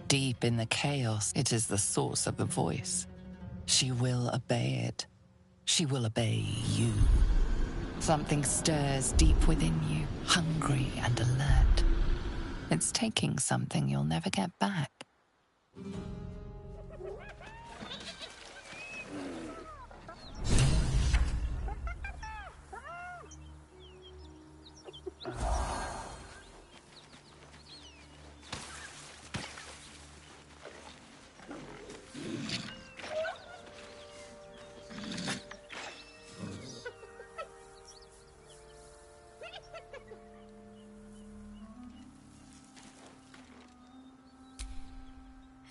Deep in the chaos, it is the source of the voice. She will obey it. She will obey you. Something stirs deep within you, hungry and alert. It's taking something you'll never get back.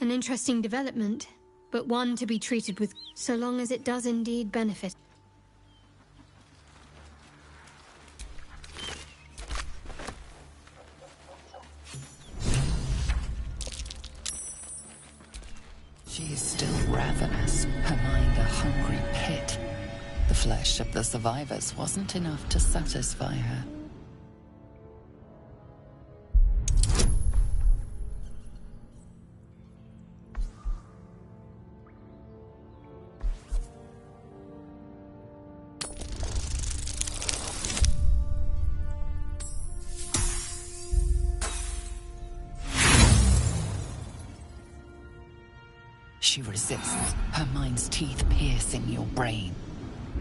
An interesting development, but one to be treated with so long as it does indeed benefit. She is still ravenous, her mind a hungry pit. The flesh of the survivors wasn't enough to satisfy her. She resists, her mind's teeth piercing your brain.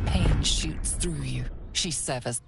Pain shoots through you. She severs.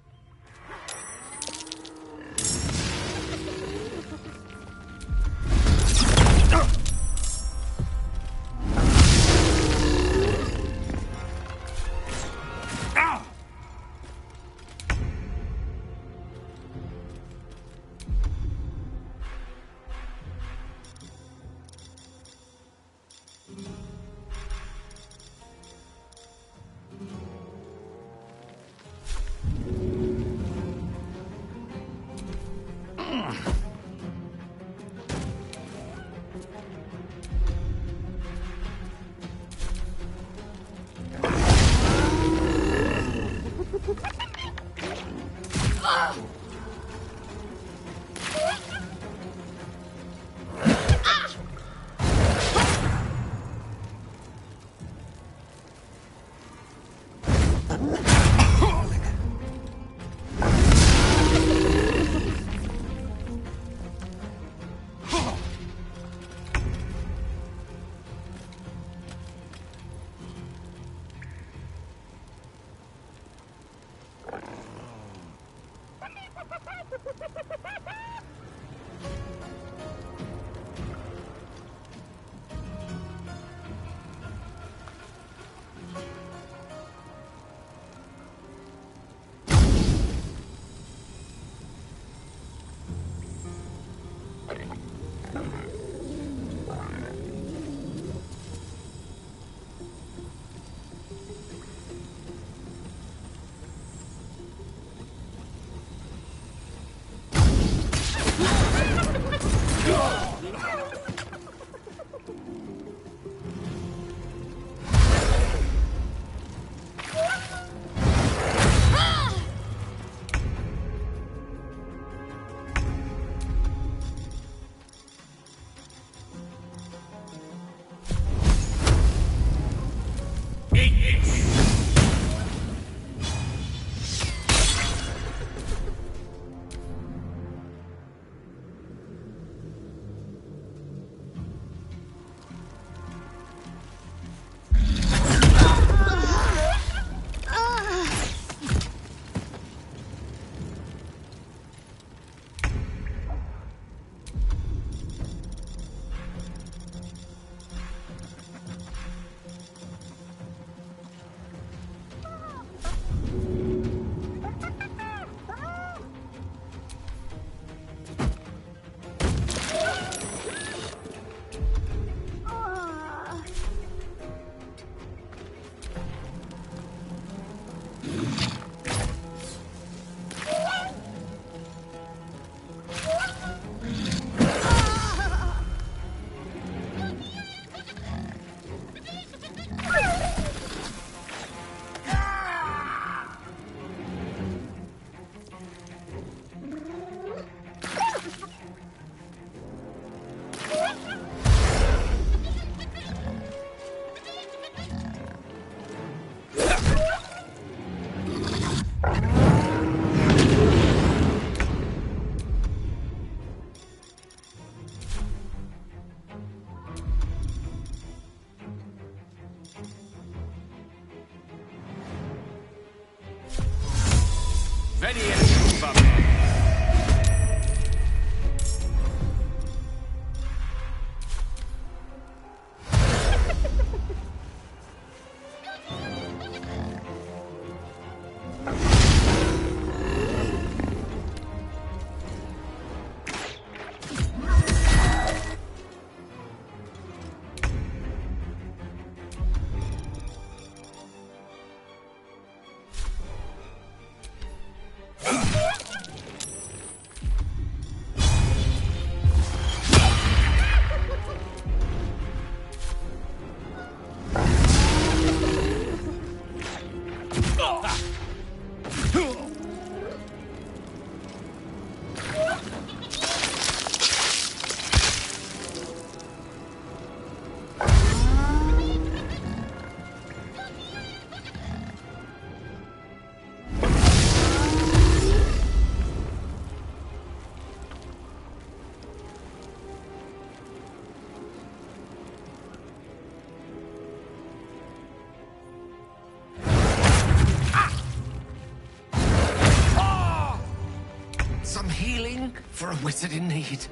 Some healing for a wizard in need.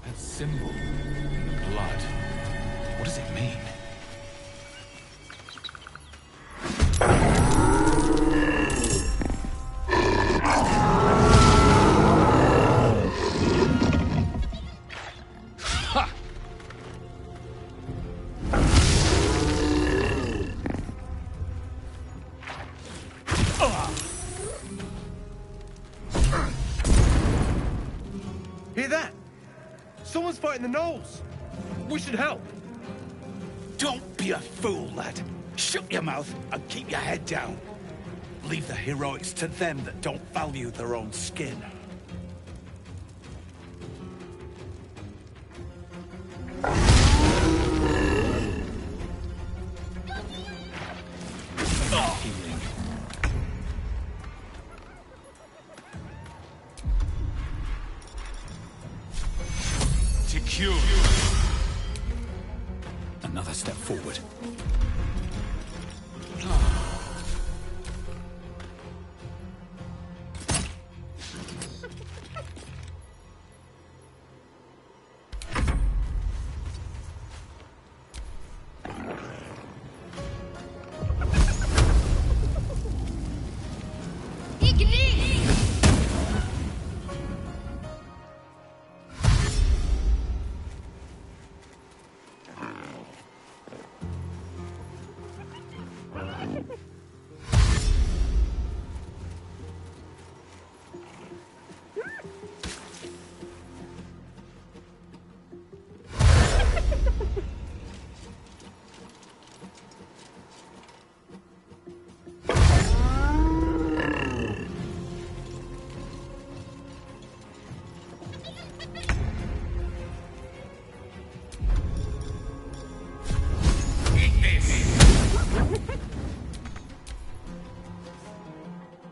That symbol, blood, what does it mean? Hear that? Someone's fighting the gnolls. We should help. Don't be a fool, lad. Shut your mouth and keep your head down. Leave the heroics to them that don't value their own skin. Secure. Another step forward.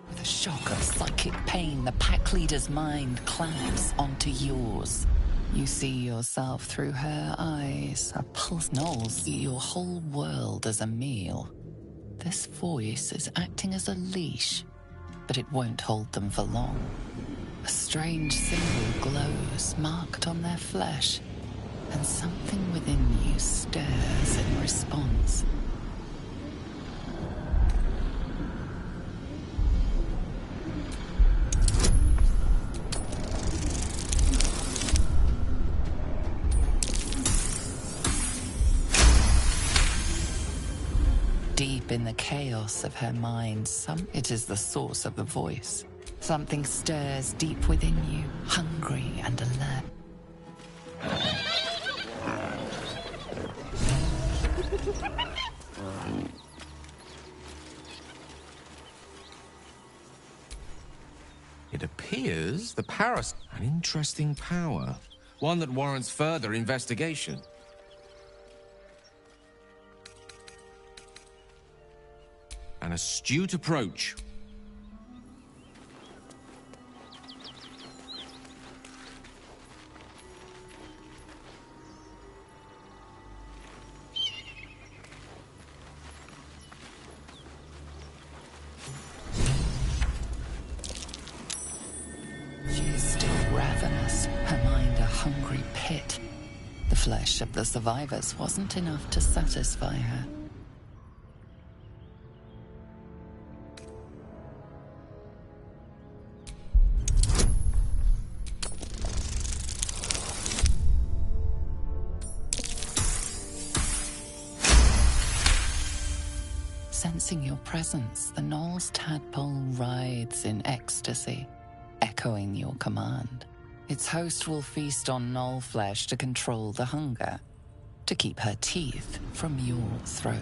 With a shock of psychic pain, the pack leader's mind clamps onto yours. You see yourself through her eyes, a pulse gnaws your whole world as a meal. This voice is acting as a leash, but it won't hold them for long. A strange symbol glows, marked on their flesh, and something within you stirs in response. Deep in the chaos of her mind, it is the source of the voice. Something stirs deep within you, hungry and alert. It appears the parasite, an interesting power, one that warrants further investigation. An astute approach. She is still ravenous, her mind a hungry pit. The flesh of the survivors wasn't enough to satisfy her. Sensing your presence, the Knoll's tadpole writhes in ecstasy, echoing your command. Its host will feast on Knoll flesh to control the hunger, to keep her teeth from your throat.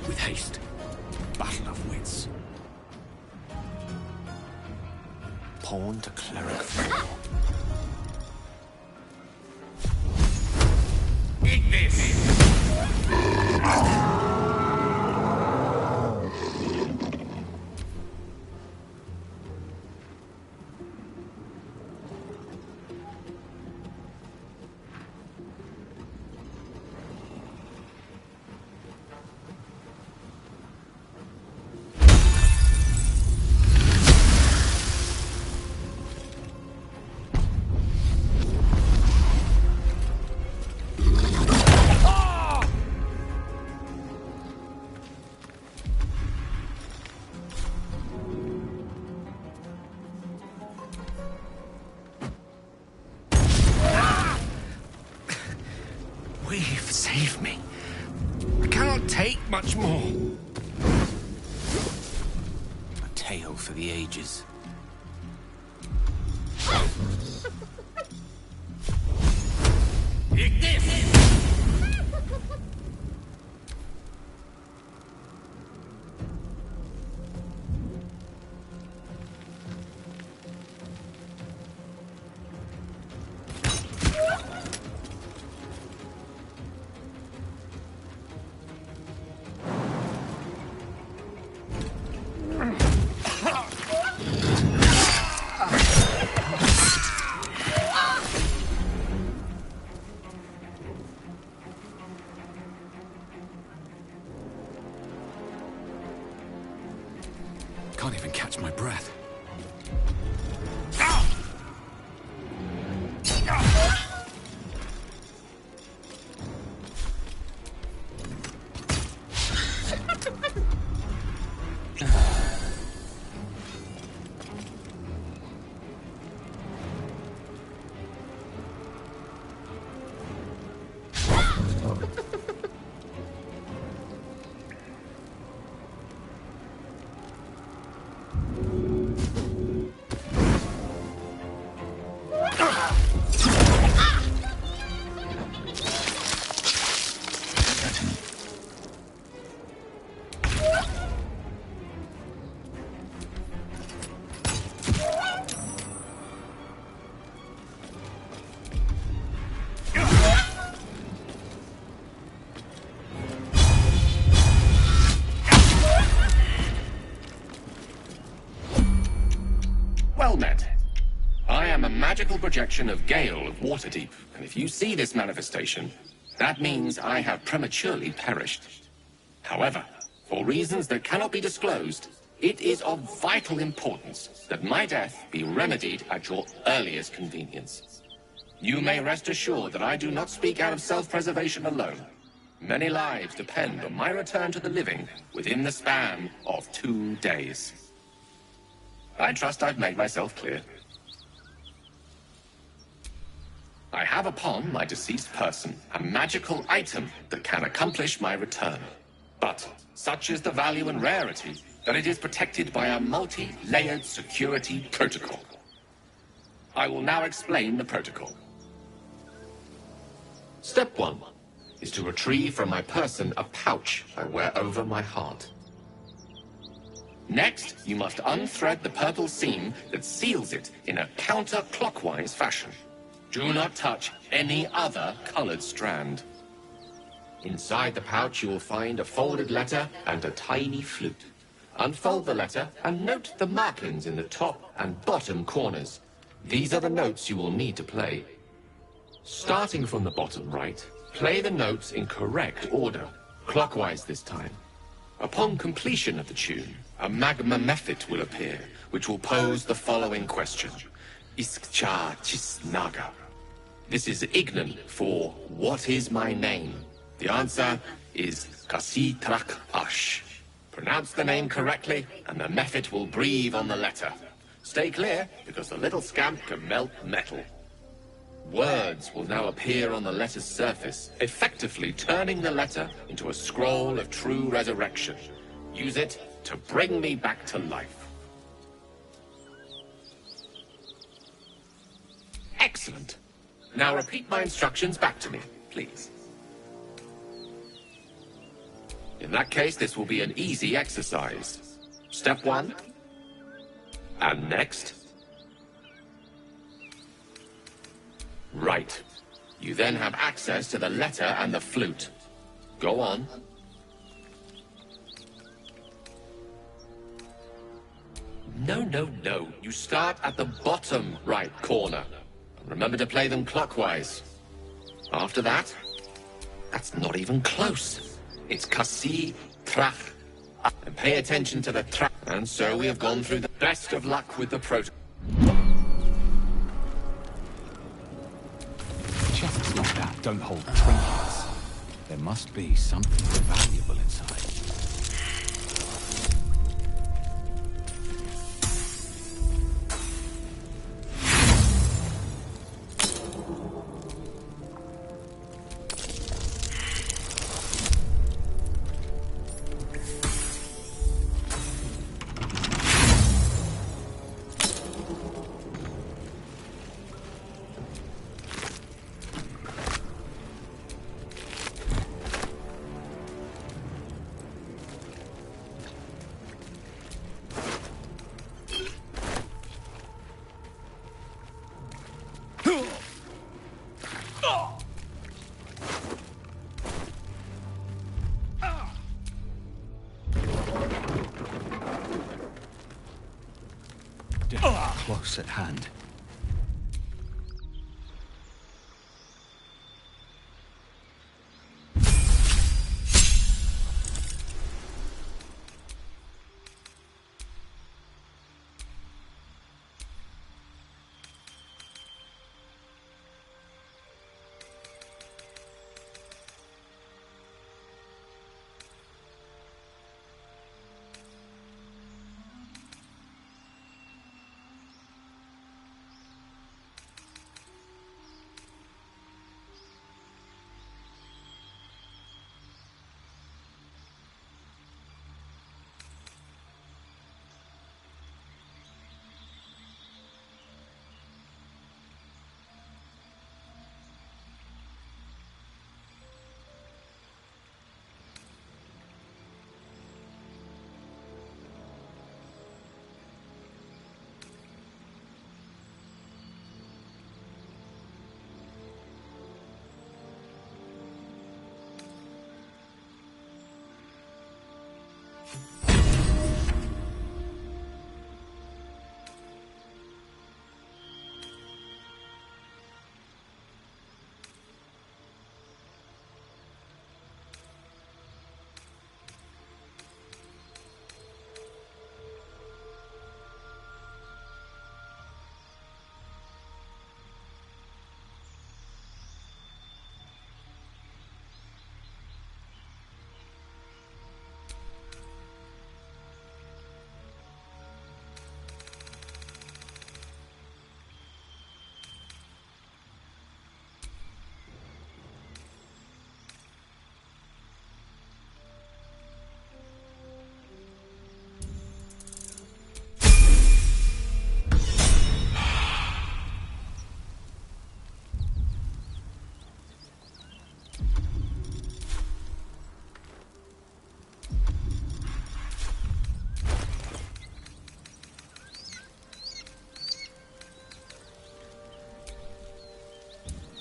With haste. Battle of wits. Pawn to cleric. Eat this! Weave, save me. I cannot take much more. A tale for the ages. Eat this! Can't even catch my breath. Well met. I am a magical projection of Gale of Waterdeep, and if you see this manifestation, that means I have prematurely perished. However, for reasons that cannot be disclosed, it is of vital importance that my death be remedied at your earliest convenience. You may rest assured that I do not speak out of self-preservation alone. Many lives depend on my return to the living within the span of 2 days. I trust I've made myself clear. I have upon my deceased person a magical item that can accomplish my return. But such is the value and rarity that it is protected by a multi-layered security protocol. I will now explain the protocol. Step 1 is to retrieve from my person a pouch I wear over my heart. Next, you must unthread the purple seam that seals it in a counterclockwise fashion. Do not touch any other colored strand. Inside the pouch, you will find a folded letter and a tiny flute. Unfold the letter and note the markings in the top and bottom corners. These are the notes you will need to play. Starting from the bottom right, play the notes in correct order, clockwise this time. Upon completion of the tune, a magma method will appear, which will pose the following question. Iskcha Chisnaga. This is Ignan for what is my name? The answer is Kasitrak Ash. Pronounce the name correctly, and the method will breathe on the letter. Stay clear, because the little scamp can melt metal. Words will now appear on the letter's surface, effectively turning the letter into a scroll of true resurrection. Use it to bring me back to life. Excellent. Now repeat my instructions back to me, please. In that case, this will be an easy exercise. Step 1. And next. Right. You then have access to the letter and the flute. Go on. No. You start at the bottom right corner. Remember to play them clockwise. After that, that's not even close. It's Kasi Trach. And pay attention to the track. And so we have gone through the best of luck with the protocol. Chests like that don't hold trinkets. There must be something valuable inside. Close at hand.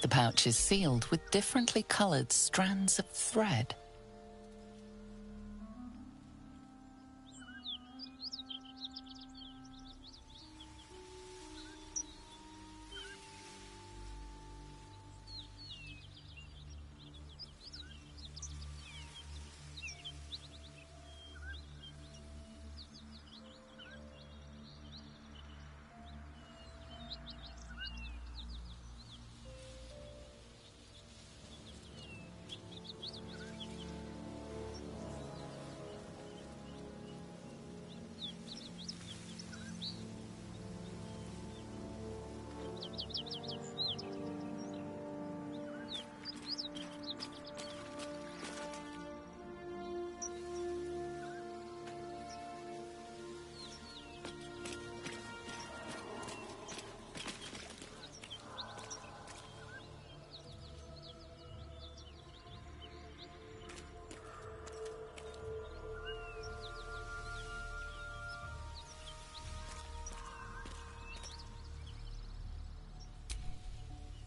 The pouch is sealed with differently colored strands of thread.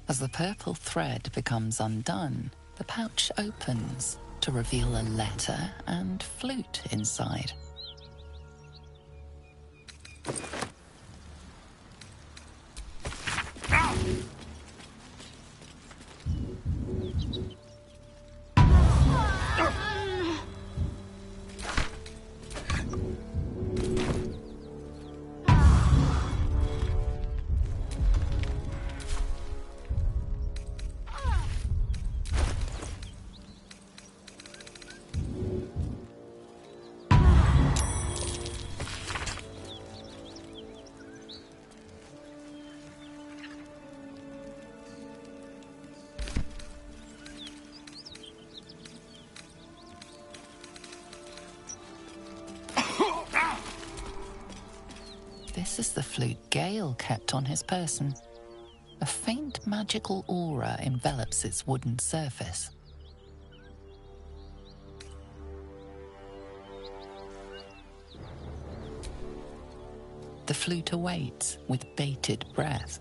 As the purple thread becomes undone, the pouch opens to reveal a letter and flute inside. This is the flute Gale kept on his person. A faint magical aura envelops its wooden surface. The flute awaits with bated breath.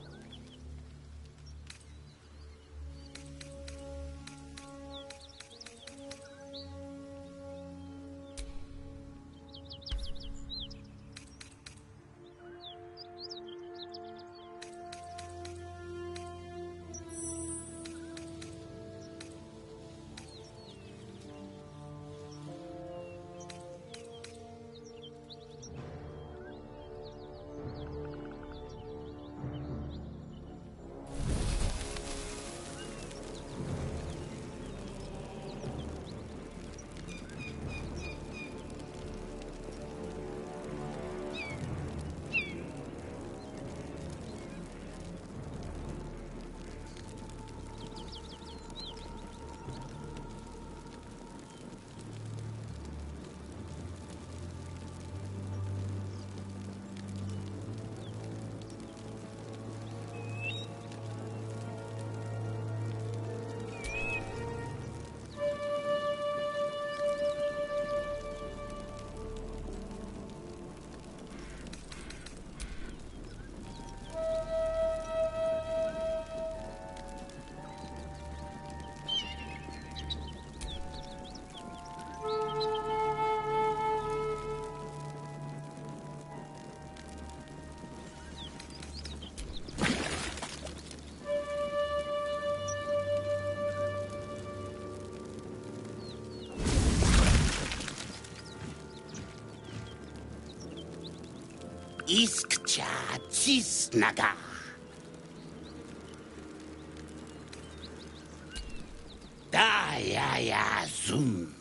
Iskcha Cisnaga. Dayaya Zum.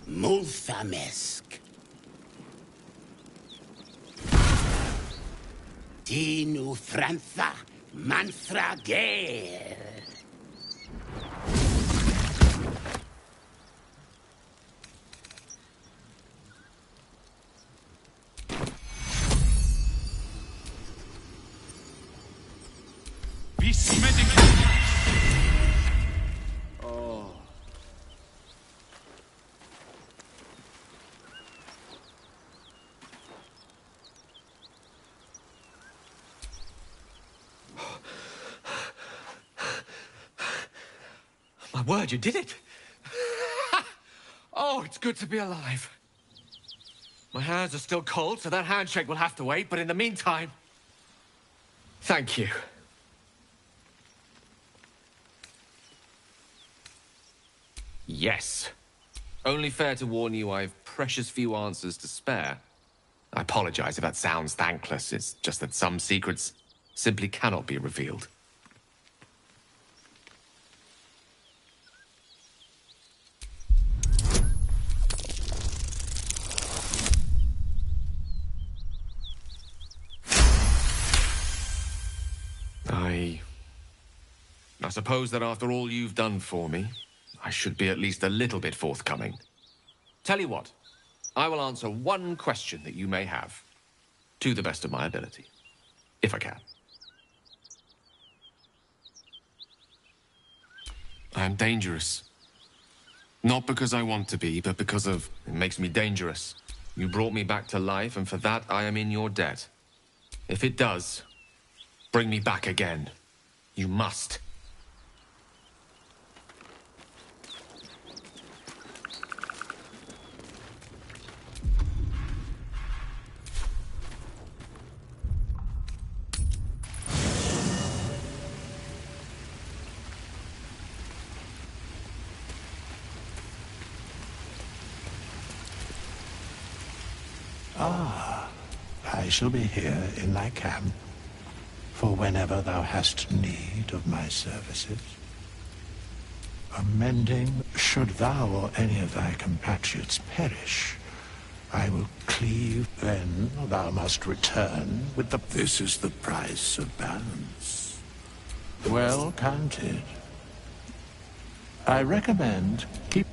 Multhamesk. Tinu Frantha Manthra Gale. My word, you did it! Oh, it's good to be alive. My hands are still cold, so that handshake will have to wait, but in the meantime... Thank you. Yes. Only fair to warn you I've precious few answers to spare. I apologize if that sounds thankless. It's just that some secrets simply cannot be revealed. I suppose that after all you've done for me, I should be at least a little bit forthcoming. Tell you what, I will answer one question that you may have, to the best of my ability, if I can. I am dangerous. Not because I want to be, but because of... it makes me dangerous. You brought me back to life, and for that I am in your debt. If it does, bring me back again. You must. I shall be here in thy camp, for whenever thou hast need of my services. Amending, should thou or any of thy compatriots perish, I will cleave, then thou must return with the... This is the price of balance. Well counted. I recommend keep...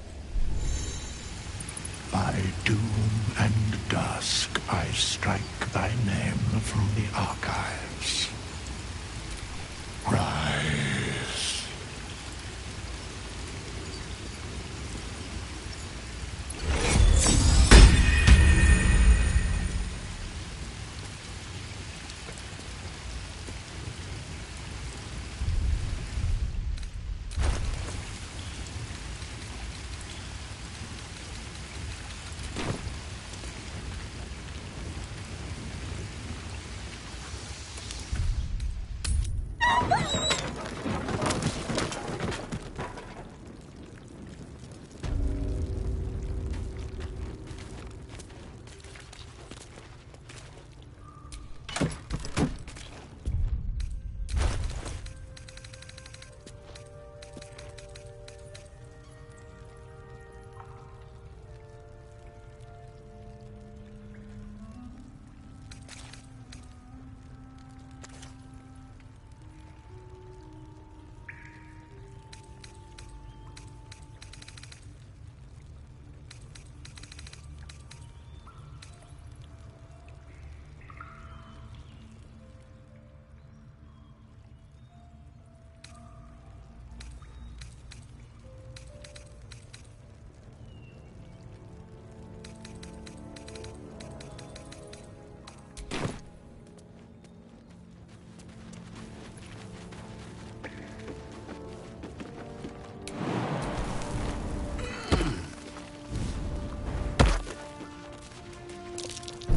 By doom and dusk I strike thy name from the archives. Rise.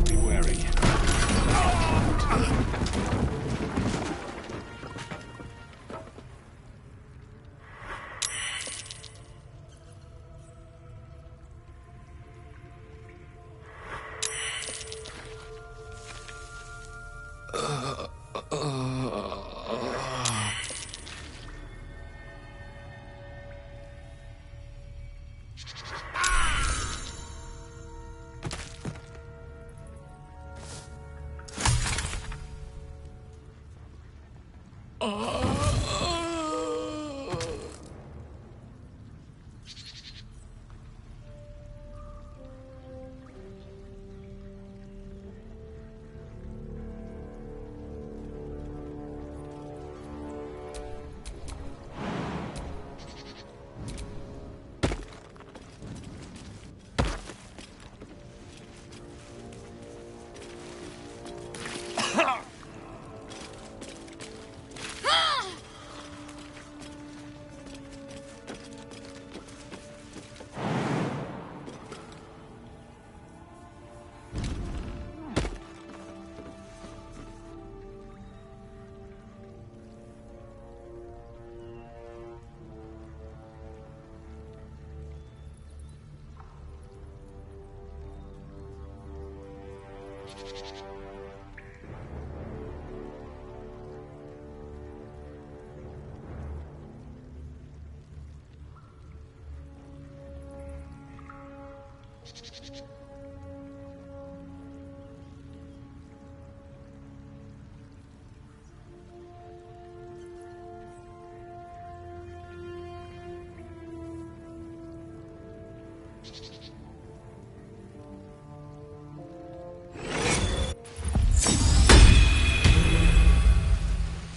Be wary.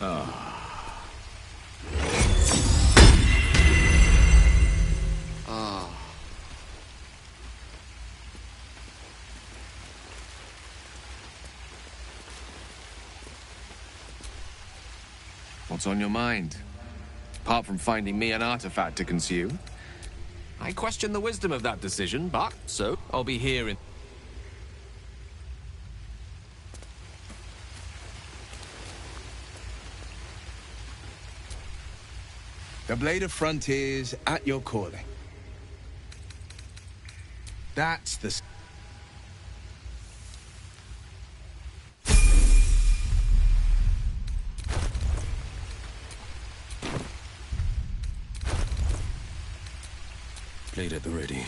Ah. Ah. What's on your mind? Apart from finding me an artifact to consume? I question the wisdom of that decision, but so I'll be here in... The Blade of Frontiers at your calling. That's the... Blade at the ready.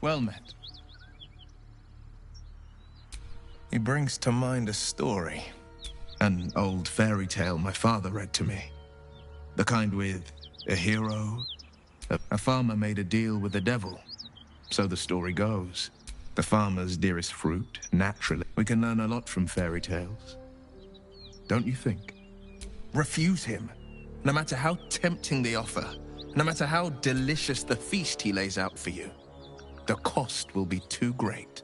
Well met. He brings to mind a story. An old fairy tale my father read to me. The kind with a hero. A farmer made a deal with the devil. So the story goes. The farmer's dearest fruit, naturally. We can learn a lot from fairy tales. Don't you think? Refuse him. No matter how tempting the offer, no matter how delicious the feast he lays out for you, the cost will be too great.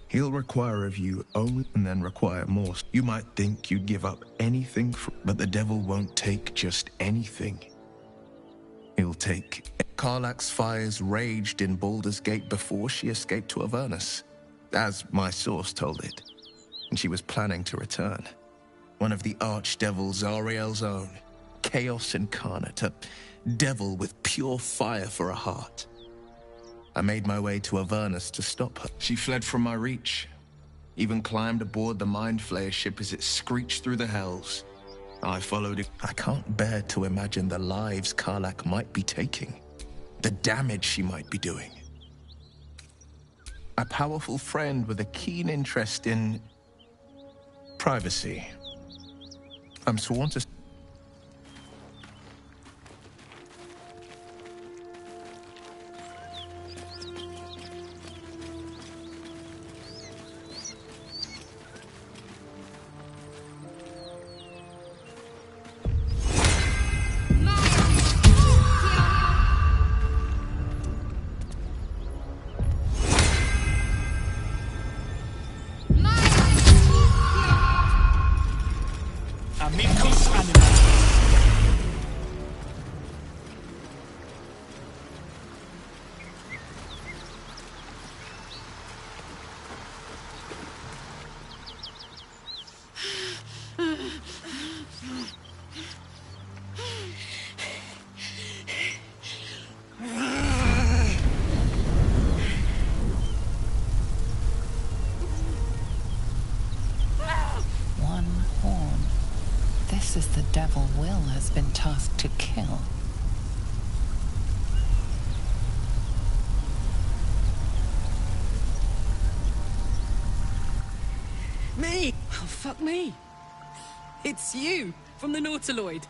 He'll require of you only and then require more. You might think you'd give up anything, but the devil won't take just anything. He'll take... Karlach's fires raged in Baldur's Gate before she escaped to Avernus, as my source told it, and she was planning to return. One of the archdevils Zariel's own, chaos incarnate, a devil with pure fire for a heart. I made my way to Avernus to stop her. She fled from my reach, even climbed aboard the Mind Flayer ship as it screeched through the hells. I followed it. I can't bear to imagine the lives Karlach might be taking, the damage she might be doing. A powerful friend with a keen interest in privacy. I'm sworn to... Amicus Anima. One horn. This is the devil Will has been tasked to kill. Me! Oh, fuck me. It's you, from the Nautiloid.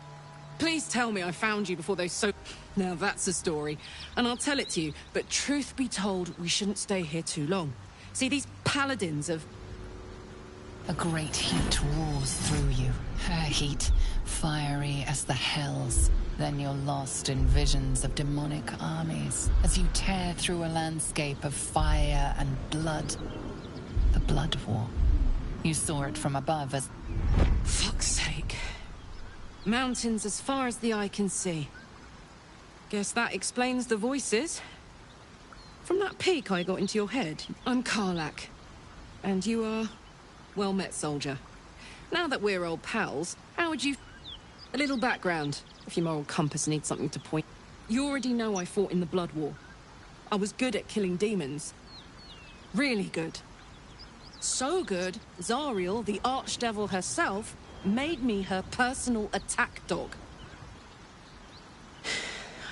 Please tell me I found you before those so... Now that's a story, and I'll tell it to you, but truth be told, we shouldn't stay here too long. See, these paladins of... A great heat roars through you. Her heat, fiery as the hells. Then you're lost in visions of demonic armies as you tear through a landscape of fire and blood. The Blood War. You saw it from above as... Fuck's sake. Mountains as far as the eye can see. Guess that explains the voices. From that peak I got into your head, I'm Karlach. And you are... Well met, soldier. Now that we're old pals, how would you... A little background, if your moral compass needs something to point. You already know I fought in the Blood War. I was good at killing demons. Really good. So good, Zariel, the archdevil herself, made me her personal attack dog.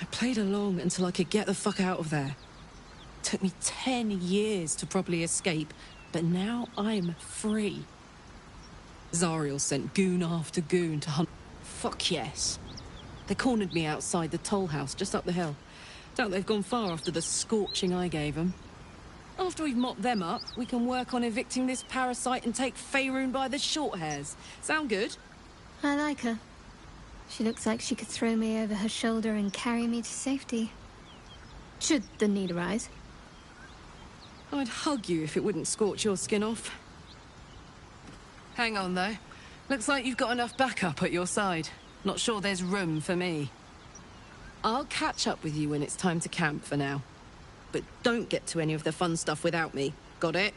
I played along until I could get the fuck out of there. Took me 10 years to properly escape, but now I'm free. Zariel sent goon after goon to hunt. Fuck yes. They cornered me outside the toll house just up the hill. Doubt they've gone far after the scorching I gave them. After we've mopped them up, we can work on evicting this parasite and take Faerun by the short hairs. Sound good? I like her. She looks like she could throw me over her shoulder and carry me to safety. Should the need arise. I'd hug you if it wouldn't scorch your skin off. Hang on, though. Looks like you've got enough backup at your side. Not sure there's room for me. I'll catch up with you when it's time to camp for now. But don't get to any of the fun stuff without me. Got it?